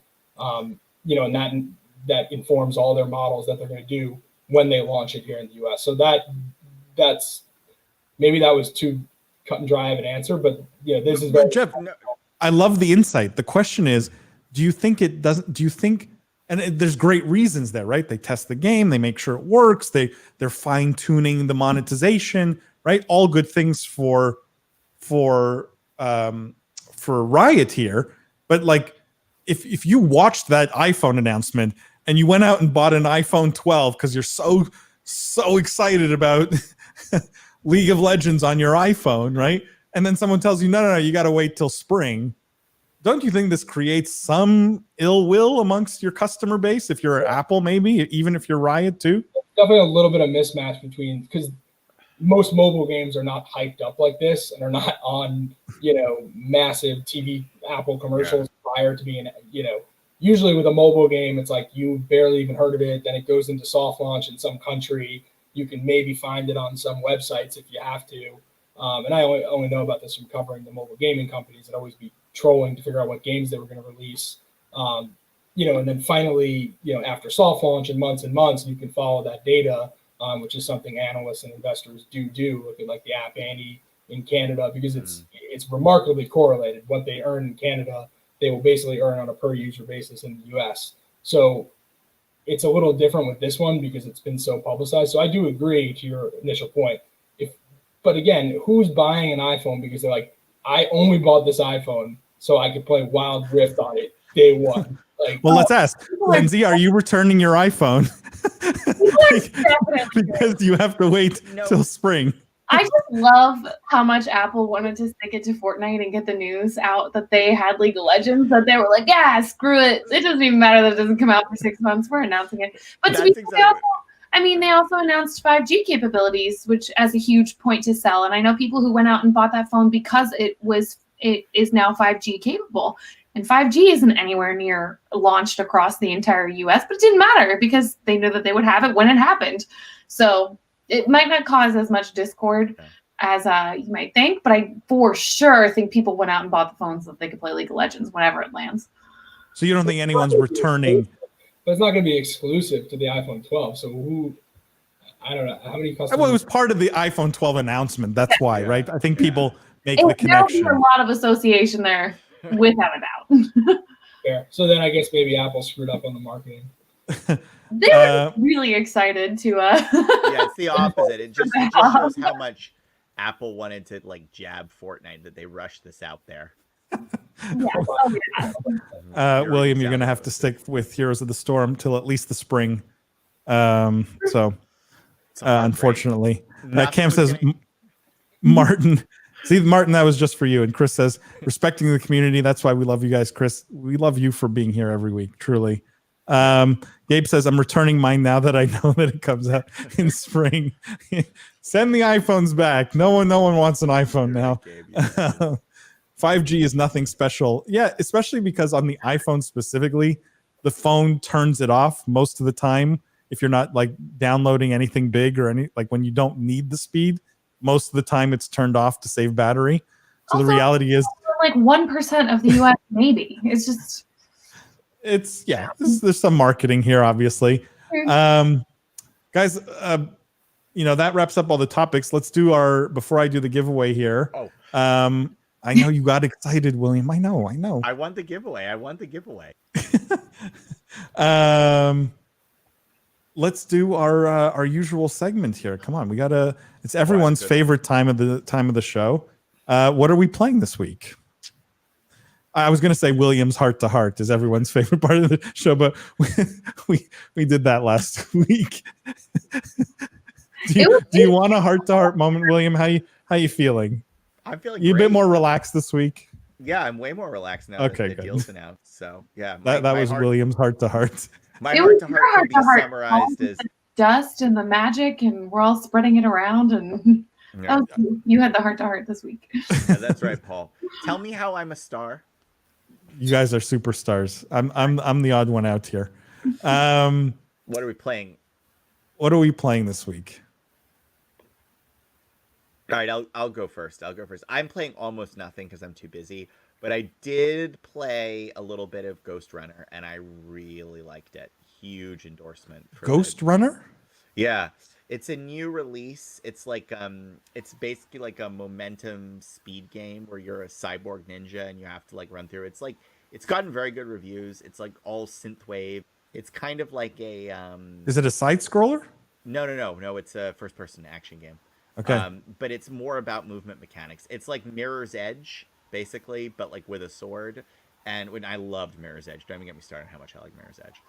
You know, and that informs all their models that they're going to do when they launch it here in the US. So that's maybe that was too cut and dry of an answer, but you know, this is very Jeff, I love the insight. The question is, do you think it doesn't, do you think, and there's great reasons there, right? They test the game, they make sure it works, they're fine tuning the monetization, right? All good things for Riot here. But like, if you watched that iPhone announcement and you went out and bought an iPhone 12 because you're so excited about League of Legends on your iPhone, right? And then someone tells you, no, you got to wait till spring. Don't you think this creates some ill will amongst your customer base? If you're Apple, maybe, even if you're Riot too? Definitely a little bit of mismatch between, because most mobile games are not hyped up like this and are not on, you know, massive TV Apple commercials prior to being, you know, usually with a mobile game, it's like you barely even heard of it. Then it goes into soft launch in some country. You can maybe find it on some websites if you have to. And I only know about this from covering the mobile gaming companies that always be trolling to figure out what games they were going to release. You know, and then finally, you know, after soft launch and months, you can follow that data, which is something analysts and investors do look at, like the App Annie in Canada, because it's remarkably correlated. What they earn in Canada, they will basically earn on a per user basis in the US. So it's a little different with this one because it's been so publicized. So I do agree to your initial point. But again, who's buying an iPhone because they're like, I only bought this iPhone so I could play Wild Rift on it day one? Like, well, let's ask Lindsay, are you returning your iPhone? Because you have to wait till spring. I just love how much Apple wanted to stick it to Fortnite and get the news out that they had League of Legends, that they were like, yeah, screw it. It doesn't even matter that it doesn't come out for 6 months. We're announcing it. But to be fair, they also announced 5G capabilities, which as a huge point to sell. And I know people who went out and bought that phone because it is now 5G capable. And 5G isn't anywhere near launched across the entire US, but it didn't matter because they knew that they would have it when it happened. So it might not cause as much discord as you might think, but I for sure think people went out and bought the phones so that they could play League of Legends whenever it lands. So you don't think anyone's returning? But it's not going to be exclusive to the iPhone 12. So I don't know how many customers. Well, it was part of the iPhone 12 announcement. That's why, right? I think people make the connection. There's a lot of association there, without a doubt. Fair. So then I guess maybe Apple screwed up on the marketing. They were really excited to. Yeah, it's the opposite. It just shows how much Apple wanted to like jab Fortnite that they rushed this out there. William, you're going to have to stick with Heroes of the Storm till at least the spring. Unfortunately, Cam says, Martin. See, Martin, that was just for you. And Chris says, respecting the community. That's why we love you guys, Chris. We love you for being here every week, truly. Gabe says, I'm returning mine now that I know that it comes out in spring. Send the iPhones back. No one wants an iPhone now. 5G is nothing special. Yeah, especially because on the iPhone specifically, the phone turns it off most of the time. If you're not like downloading anything big or like when you don't need the speed, most of the time it's turned off to save battery. So also, the reality is like 1% of the US, maybe. It's just. There's some marketing here, obviously. Guys, that wraps up all the topics. Let's do before I do the giveaway here. I know you got excited, William. I know. I want the giveaway. Let's do our usual segment here. Come on, it's everyone's favorite time of the show. What are we playing this week? I was going to say William's Heart to Heart is everyone's favorite part of the show, but we did that last week. Do you want a heart to heart moment, William? How you feeling? I'm feeling you great. A bit more relaxed this week. Yeah, I'm way more relaxed now. Okay, that the deal's announced. So yeah, that was William's heart to heart. My heart to heart can be summarized as dust and the magic, and we're all spreading it around. And you had the heart to heart this week. Yeah, that's right, Paul. Tell me how I'm a star. You guys are superstars. I'm the odd one out here. What are we playing? What are we playing this week? All right, I'll go first. I'm playing almost nothing because I'm too busy. But I did play a little bit of Ghost Runner, and I really liked it. Huge endorsement for Ghost Runner? Yeah, it's a new release. It's basically like a momentum speed game where you're a cyborg ninja and you have to like run through. It's gotten very good reviews. It's like all synthwave. It's kind of like a Is it a side scroller? No. It's a first person action game. Okay. But it's more about movement mechanics. It's like Mirror's Edge, basically, but like with a sword. And when I loved Mirror's Edge, don't even get me started on how much I like Mirror's Edge.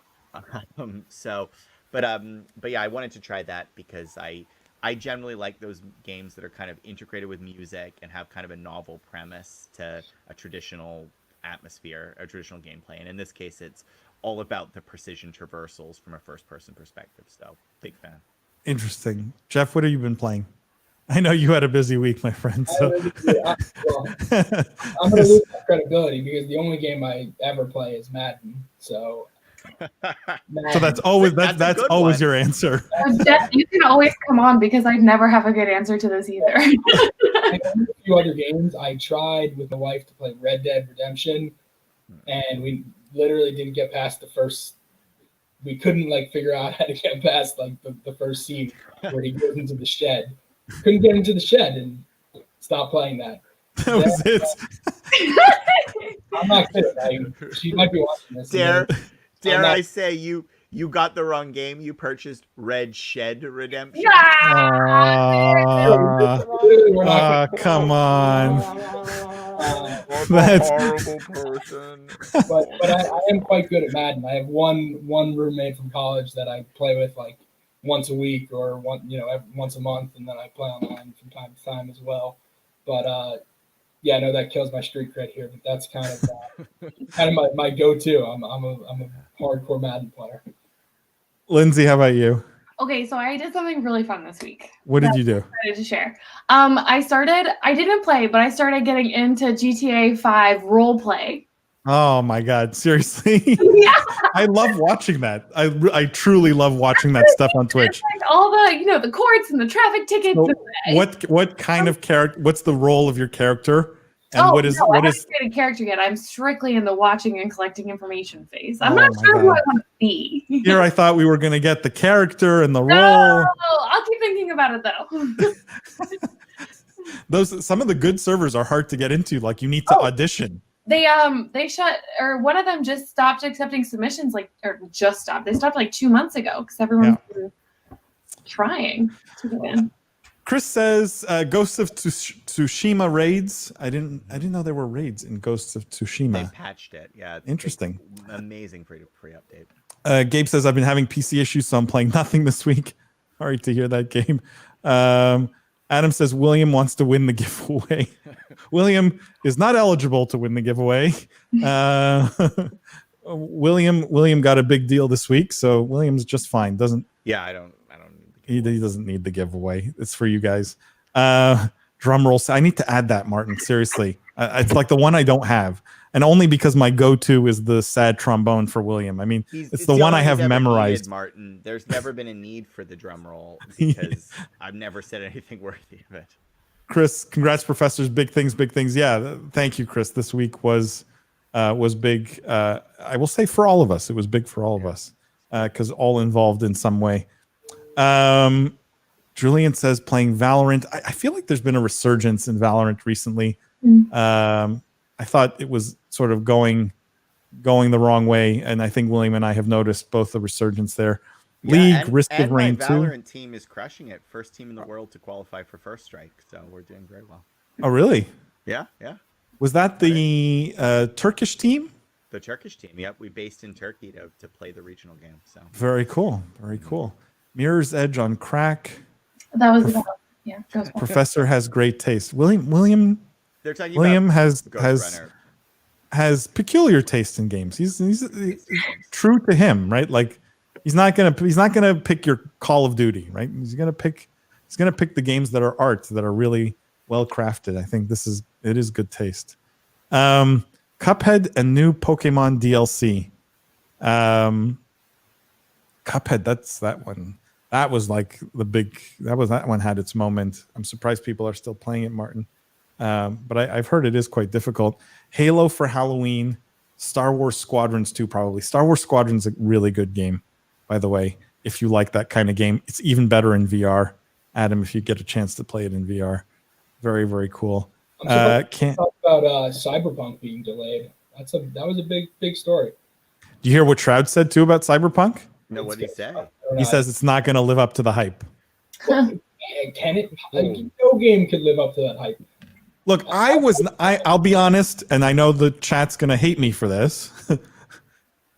But yeah, I wanted to try that because I generally like those games that are kind of integrated with music and have kind of a novel premise to a traditional atmosphere, a traditional gameplay. And in this case, it's all about the precision traversals from a first-person perspective. So, big fan. Interesting. Jeff, what have you been playing? I know you had a busy week, my friend. So. I'm going to lose my credibility because the only game I ever play is Madden. So that's always that's always one. your answer. Jeff, you can always come on because I never have a good answer to this either. I know a few other games. I tried with my wife to play Red Dead Redemption, and we literally didn't get past the first. We couldn't like figure out how to get past like the first scene where he goes into the shed. Couldn't get into the shed and stopped playing that. That was it. I'm not kidding. She might be watching this. Dare I say you got the wrong game? You purchased Red Shed Redemption. Come on. That's a horrible person. But I am quite good at Madden. I have one roommate from college that I play with like once a week or once a month, and then I play online from time to time as well. But yeah, I know that kills my street cred here, but that's kind of my go-to. I'm a hardcore Madden player. Lindsay, how about you? Okay, so I did something really fun this week. What did you do? I to share. I didn't play, but I started getting into GTA 5 role play. Oh my God, seriously? Yeah. I love watching that. I truly love watching that stuff on Twitch. Like all the, the courts and the traffic tickets. So what kind of character, what's the role of your character? And I haven't created a character yet. I'm strictly in the watching and collecting information phase. I'm not sure who I want to be. Here I thought we were going to get the character and the role. I'll keep thinking about it though. Some of the good servers are hard to get into. Like you need to audition. They shut, or one of them just stopped accepting submissions, just stopped. They stopped like 2 months ago because everyone's been trying to get in. Chris says Ghosts of Tsushima raids. I didn't know there were raids in Ghosts of Tsushima. They patched it. Yeah. Interesting. Amazing pre-update. Gabe says I've been having PC issues, so I'm playing nothing this week. Sorry to hear that, Gabe. Adam says William wants to win the giveaway. William is not eligible to win the giveaway. William got a big deal this week, so William's just fine. I don't. He doesn't need the giveaway. It's for you guys. Drum roll. I need to add that, Martin. Seriously, it's like the one I don't have, and only because my go-to is the sad trombone for William. I mean, it's the one I have memorized. Needed, Martin, there's never been a need for the drum roll because I've never said anything worthy of it. Chris, congrats, professors. Big things. Yeah, thank you, Chris. This week was big. I will say for all of us, it was big for all of us because all involved in some way. Julian says playing Valorant. I feel like there's been a resurgence in Valorant recently. I thought it was sort of going the wrong way, and I think William and I have noticed both the resurgence there. League, Risk of Rain 2. My Valorant team is crushing it. First team in the world to qualify for First Strike, so we're doing very well. Oh, really? Yeah. Was that the Turkish team? The Turkish team. Yep, we based in Turkey to play the regional game. So very cool. Mirror's Edge on crack. That was Professor has great taste. William. They're talking William about has peculiar taste in games. He's true to him, right? Like he's not gonna pick your Call of Duty, right? He's gonna pick the games that are art, that are really well crafted. I think it is good taste. Cuphead and new Pokemon DLC. Cuphead, that's that one. That was like that one had its moment. I'm surprised people are still playing it, Martin. But I've heard it is quite difficult. Halo for Halloween, Star Wars Squadrons 2 probably. Star Wars Squadrons a really good game, by the way. If you like that kind of game, it's even better in VR. Adam, if you get a chance to play it in VR, very, very cool. Can't talk about Cyberpunk being delayed. That was a big story. Do you hear what Shroud said too about Cyberpunk? No, what did he say? He says it's not going to live up to the hype. Well, can it? No game could live up to that hype. Look, I'll be honest, and I know the chat's going to hate me for this.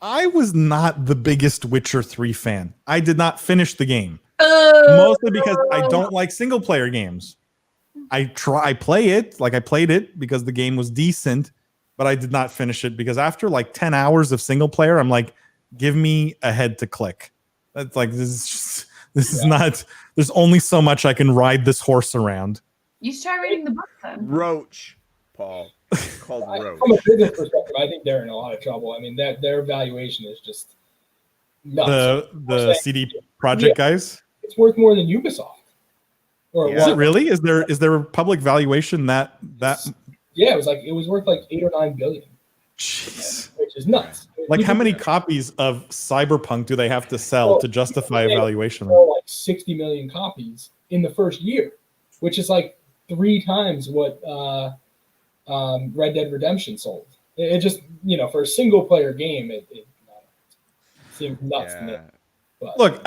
I was not the biggest Witcher 3 fan. I did not finish the game. Mostly because I don't like single player games. I play it, like I played it because the game was decent, but I did not finish it because after like 10 hours of single player, I'm like, give me a head to click. That's like, this is not, there's only so much I can ride this horse around. You should try reading the book then. Roach, Paul. Called Roach. From a business perspective, I think they're in a lot of trouble. I mean, their valuation is just nuts. The CD Projekt guys? It's worth more than Ubisoft. Is it really? Is there a public valuation that? Yeah, it was worth like 8 or 9 billion. Jeez, which is nuts. Like, how many copies of Cyberpunk do they have to sell to justify a valuation? Like 60 million copies in the first year, which is like 3 times what Red Dead Redemption sold. It just, for a single player game, it seems nuts to me. But, look.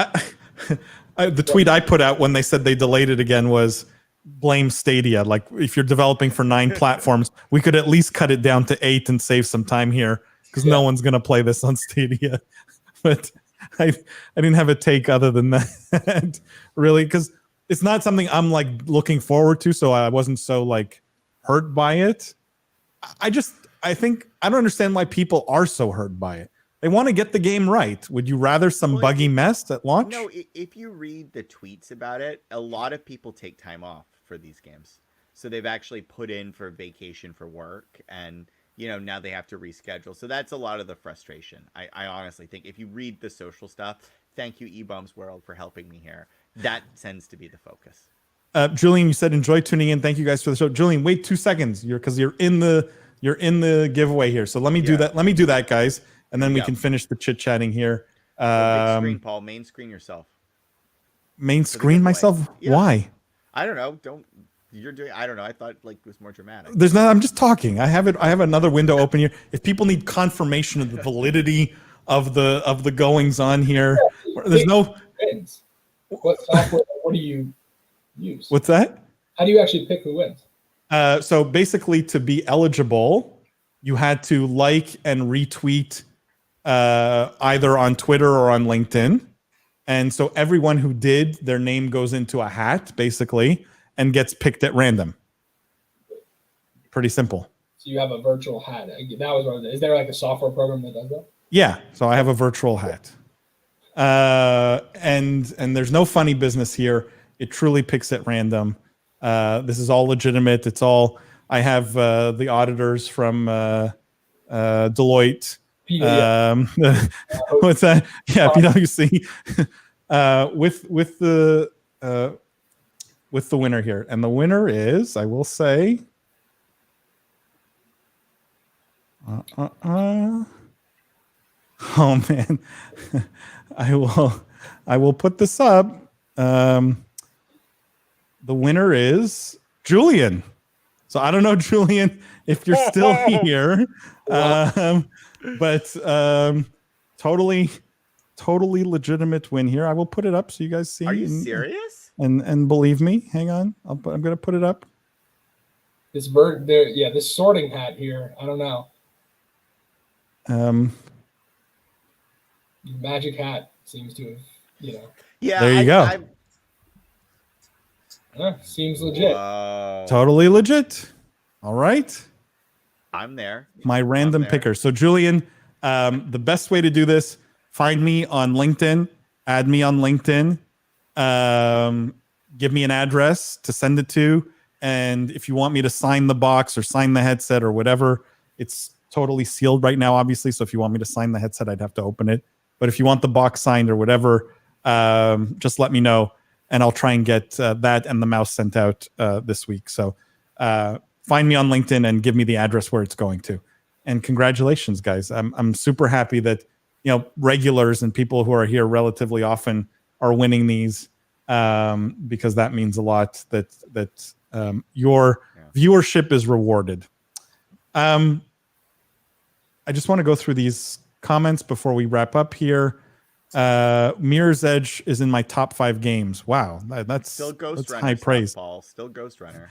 The tweet I put out when they said they delayed it again was blame Stadia. Like, if you're developing for 9 platforms, we could at least cut it down to 8 and save some time here because no one's going to play this on Stadia. But I didn't have a take other than that, really, because it's not something I'm like looking forward to. So I wasn't so like hurt by it. I think I don't understand why people are so hurt by it. They want to get the game right. Would you rather some buggy mess at launch? No, if you read the tweets about it, a lot of people take time off for these games. So they've actually put in for vacation for work, and now they have to reschedule. So that's a lot of the frustration. I honestly think if you read the social stuff, thank you, eBums World, for helping me here. That tends to be the focus. Julian, you said enjoy tuning in. Thank you guys for the show. Julian, wait 2 seconds. Because you're in the giveaway here. So let me do that. Let me do that, guys. And then we can finish the chit-chatting here. Big screen, Paul. Main screen yourself. Main screen myself? Yeah. Why? I don't know. I don't know. I thought it was more dramatic. I'm just talking. I have another window open here. If people need confirmation of the validity of the goings on here, there's no. What software? What do you use? What's that? How do you actually pick who wins? So basically, to be eligible, you had to like and retweet either on Twitter or on LinkedIn. And so everyone who did, their name goes into a hat, basically, and gets picked at random. Pretty simple. So you have a virtual hat. That was what is there like a software program that does that? Yeah. So I have a virtual hat. And there's no funny business here. It truly picks at random. This is all legitimate. It's all, I have the auditors from Deloitte. What's that? Yeah, PwC. With the winner here, and the winner is, I will say, oh man, I will put this up. The winner is Julian. So I don't know, Julian, if you're still here, but totally legitimate win here. I will put it up so you guys see. Are you serious? And believe me, hang on, I'm going to put it up. This bird there, yeah, this sorting hat here. I don't know. Magic hat seems to have, Yeah, there you go. Seems legit. Whoa. Totally legit. All right. I'm there. My random picker. So Julian, the best way to do this, find me on LinkedIn, add me on LinkedIn, give me an address to send it to. And if you want me to sign the box or sign the headset or whatever, it's totally sealed right now, obviously. So if you want me to sign the headset, I'd have to open it. But if you want the box signed or whatever, just let me know. And I'll try and get that and the mouse sent out this week. So find me on LinkedIn and give me the address where it's going to. And congratulations, guys. I'm super happy that, regulars and people who are here relatively often are winning these, because that means a lot that your viewership is rewarded. I just want to go through these comments before we wrap up here. Mirror's Edge is in my top 5 games. Wow, that's still Ghost Runner. High praise. Paul. Still Ghost Runner.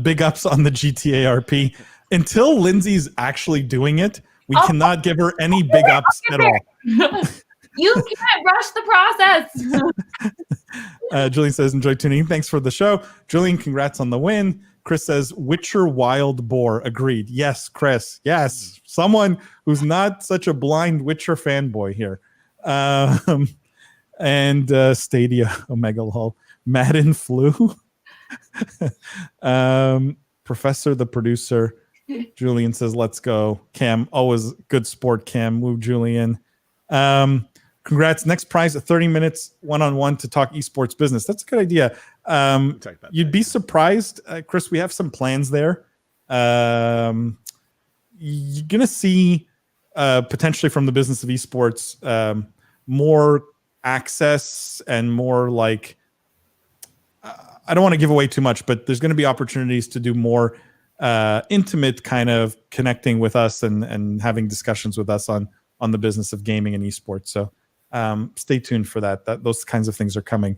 Big ups on the GTA RP. Until Lindsay's actually doing it, we cannot give her any big ups at all. You can't rush the process. Julian says, enjoy tuning in. Thanks for the show. Julian, congrats on the win. Chris says, Witcher Wild Boar. Agreed. Yes, Chris. Yes. Someone who's not such a blind Witcher fanboy here. And Stadia, Omega Lol. Madden Flu. Professor the producer. Julian says, let's go. Cam, always good sport, Cam. Woo, Julian. Congrats. Next prize, 30 minutes one-on-one to talk esports business. That's a good idea. You'd be surprised, Chris, we have some plans there. You're going to see potentially from the Business of Esports more access and more like, I don't want to give away too much, but there's going to be opportunities to do more intimate kind of connecting with us and having discussions with us on the business of gaming and esports. So stay tuned for that. Those kinds of things are coming.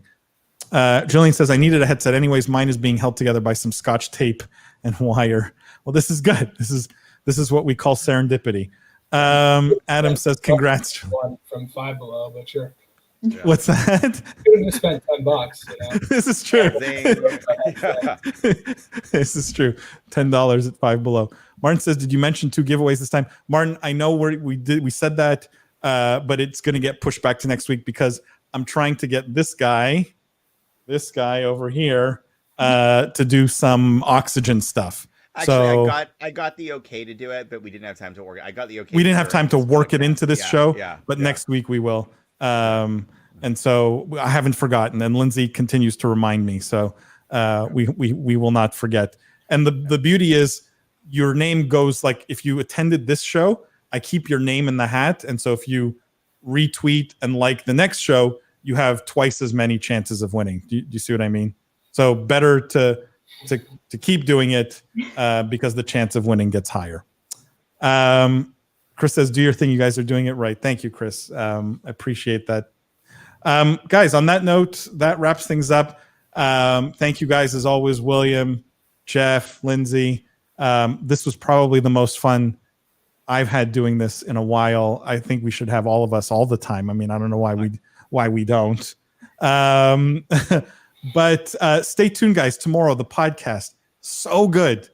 Julian says, I needed a headset anyways. Mine is being held together by some Scotch tape and wire. Well, this is good. This is what we call serendipity. Adam says, congrats. One from Five Below, but sure. Yeah. What's that? You could have spent $10. This is true. This is true. $10 at Five Below. Martin says, did you mention 2 giveaways this time? Martin, I know we said that, but it's going to get pushed back to next week because I'm trying to get this guy over here to do some oxygen stuff. Actually, I got the okay to do it, but we didn't have time to work. I got the okay. We didn't have time to work it into this show, but next week we will. And so I haven't forgotten, and Lindsay continues to remind me. So we will not forget. And the beauty is your name goes, like, if you attended this show, I keep your name in the hat. And so if you retweet and like the next show, you have twice as many chances of winning. Do you see what I mean? So better to keep doing it because the chance of winning gets higher. Chris says, do your thing. You guys are doing it right. Thank you, Chris. I appreciate that. Guys, on that note, that wraps things up. Thank you guys, as always, William, Jeff, Lindsay. This was probably the most fun I've had doing this in a while. I think we should have all of us all the time. I mean, I don't know why we don't. But stay tuned, guys. Tomorrow, the podcast. So good.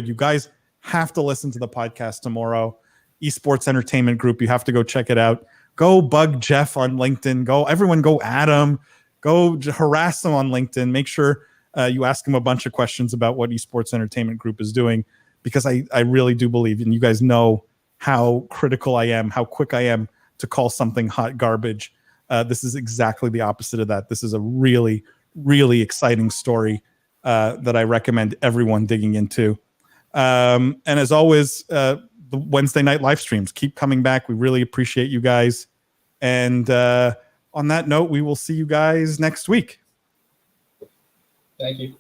You guys have to listen to the podcast tomorrow. Esports Entertainment Group. You have to go check it out. Go bug Jeff on LinkedIn. Everyone go at him. Go harass him on LinkedIn. Make sure you ask him a bunch of questions about what Esports Entertainment Group is doing, because I really do believe, and you guys know how critical I am, how quick I am to call something hot garbage. This is exactly the opposite of that. This is a really, really exciting story that I recommend everyone digging into. And as always, the Wednesday night live streams keep coming back. We really appreciate you guys. And on that note, we will see you guys next week. Thank you.